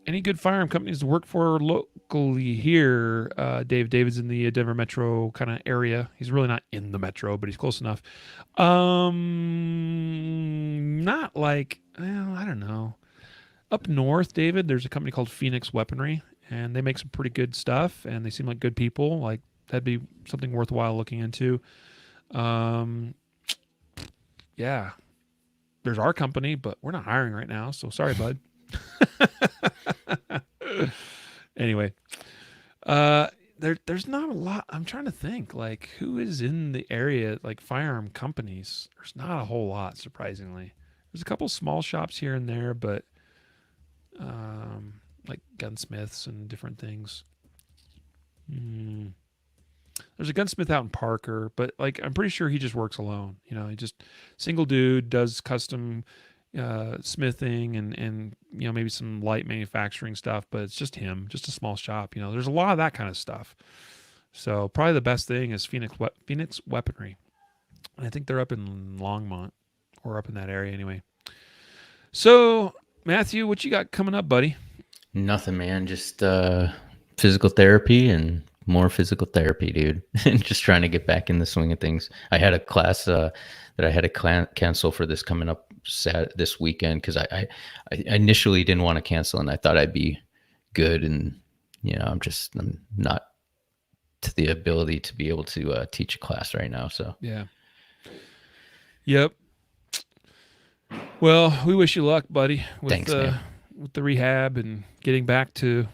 A: Any good firearm companies to work for locally here? David's in the Denver metro kind of area. He's really not in the metro, but he's close enough. Not like, well, I don't know. Up north, David, there's a company called Phoenix Weaponry, and they make some pretty good stuff, and they seem like good people. Like that'd be something worthwhile looking into. Um, yeah, there's our company, but we're not hiring right now, so sorry, bud. Anyway, there's not a lot. I'm trying to think, like, who is in the area, like firearm companies. There's not a whole lot, surprisingly. There's a couple small shops here and there, but like gunsmiths and different things. Mm. There's a gunsmith out in Parker, but like I'm pretty sure he just works alone. You know, he just single dude does custom smithing and maybe some light manufacturing stuff, but it's just him, just a small shop. You know, there's a lot of that kind of stuff. So probably the best thing is Phoenix Weaponry. And I think they're up in Longmont or up in that area anyway. So Matthew, what you got coming up, buddy?
B: Nothing, man. Just physical therapy and more physical therapy, dude. And just trying to get back in the swing of things. I had a class that I had to cancel for this coming up this weekend because I initially didn't want to cancel, and I thought I'd be good, and I'm not to the ability to be able to teach a class right now. So
A: yeah, yep. Well, we wish you luck, buddy.
B: Thanks, man.
A: With the rehab and getting back to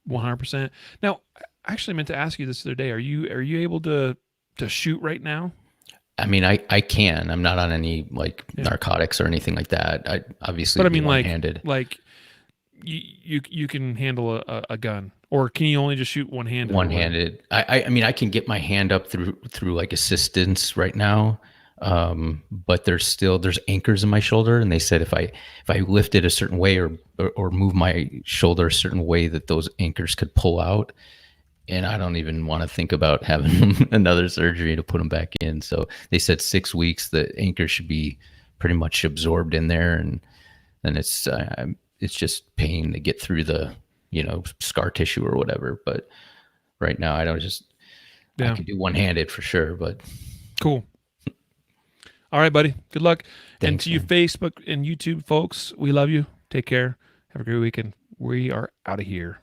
A: 100%. Now, I actually meant to ask you this the other day. Are you able to shoot right now?
B: I mean, I can. I'm not on any narcotics or anything like that. I obviously,
A: but I mean,
B: one-handed.
A: like you can handle a gun, or can you only just shoot one-handed?
B: One-handed. I mean, I can get my hand up through like assistance right now, but there's anchors in my shoulder, and they said if I lift it a certain way or move my shoulder a certain way, that those anchors could pull out. And I don't even want to think about having another surgery to put them back in. So they said 6 weeks, the anchor should be pretty much absorbed in there. And then it's just pain to get through the, scar tissue or whatever. But right now I can do one-handed for sure, but.
A: Cool. All right, buddy. Good luck.
B: Thanks,
A: and to you Facebook and YouTube folks, we love you. Take care. Have a great weekend. We are out of here.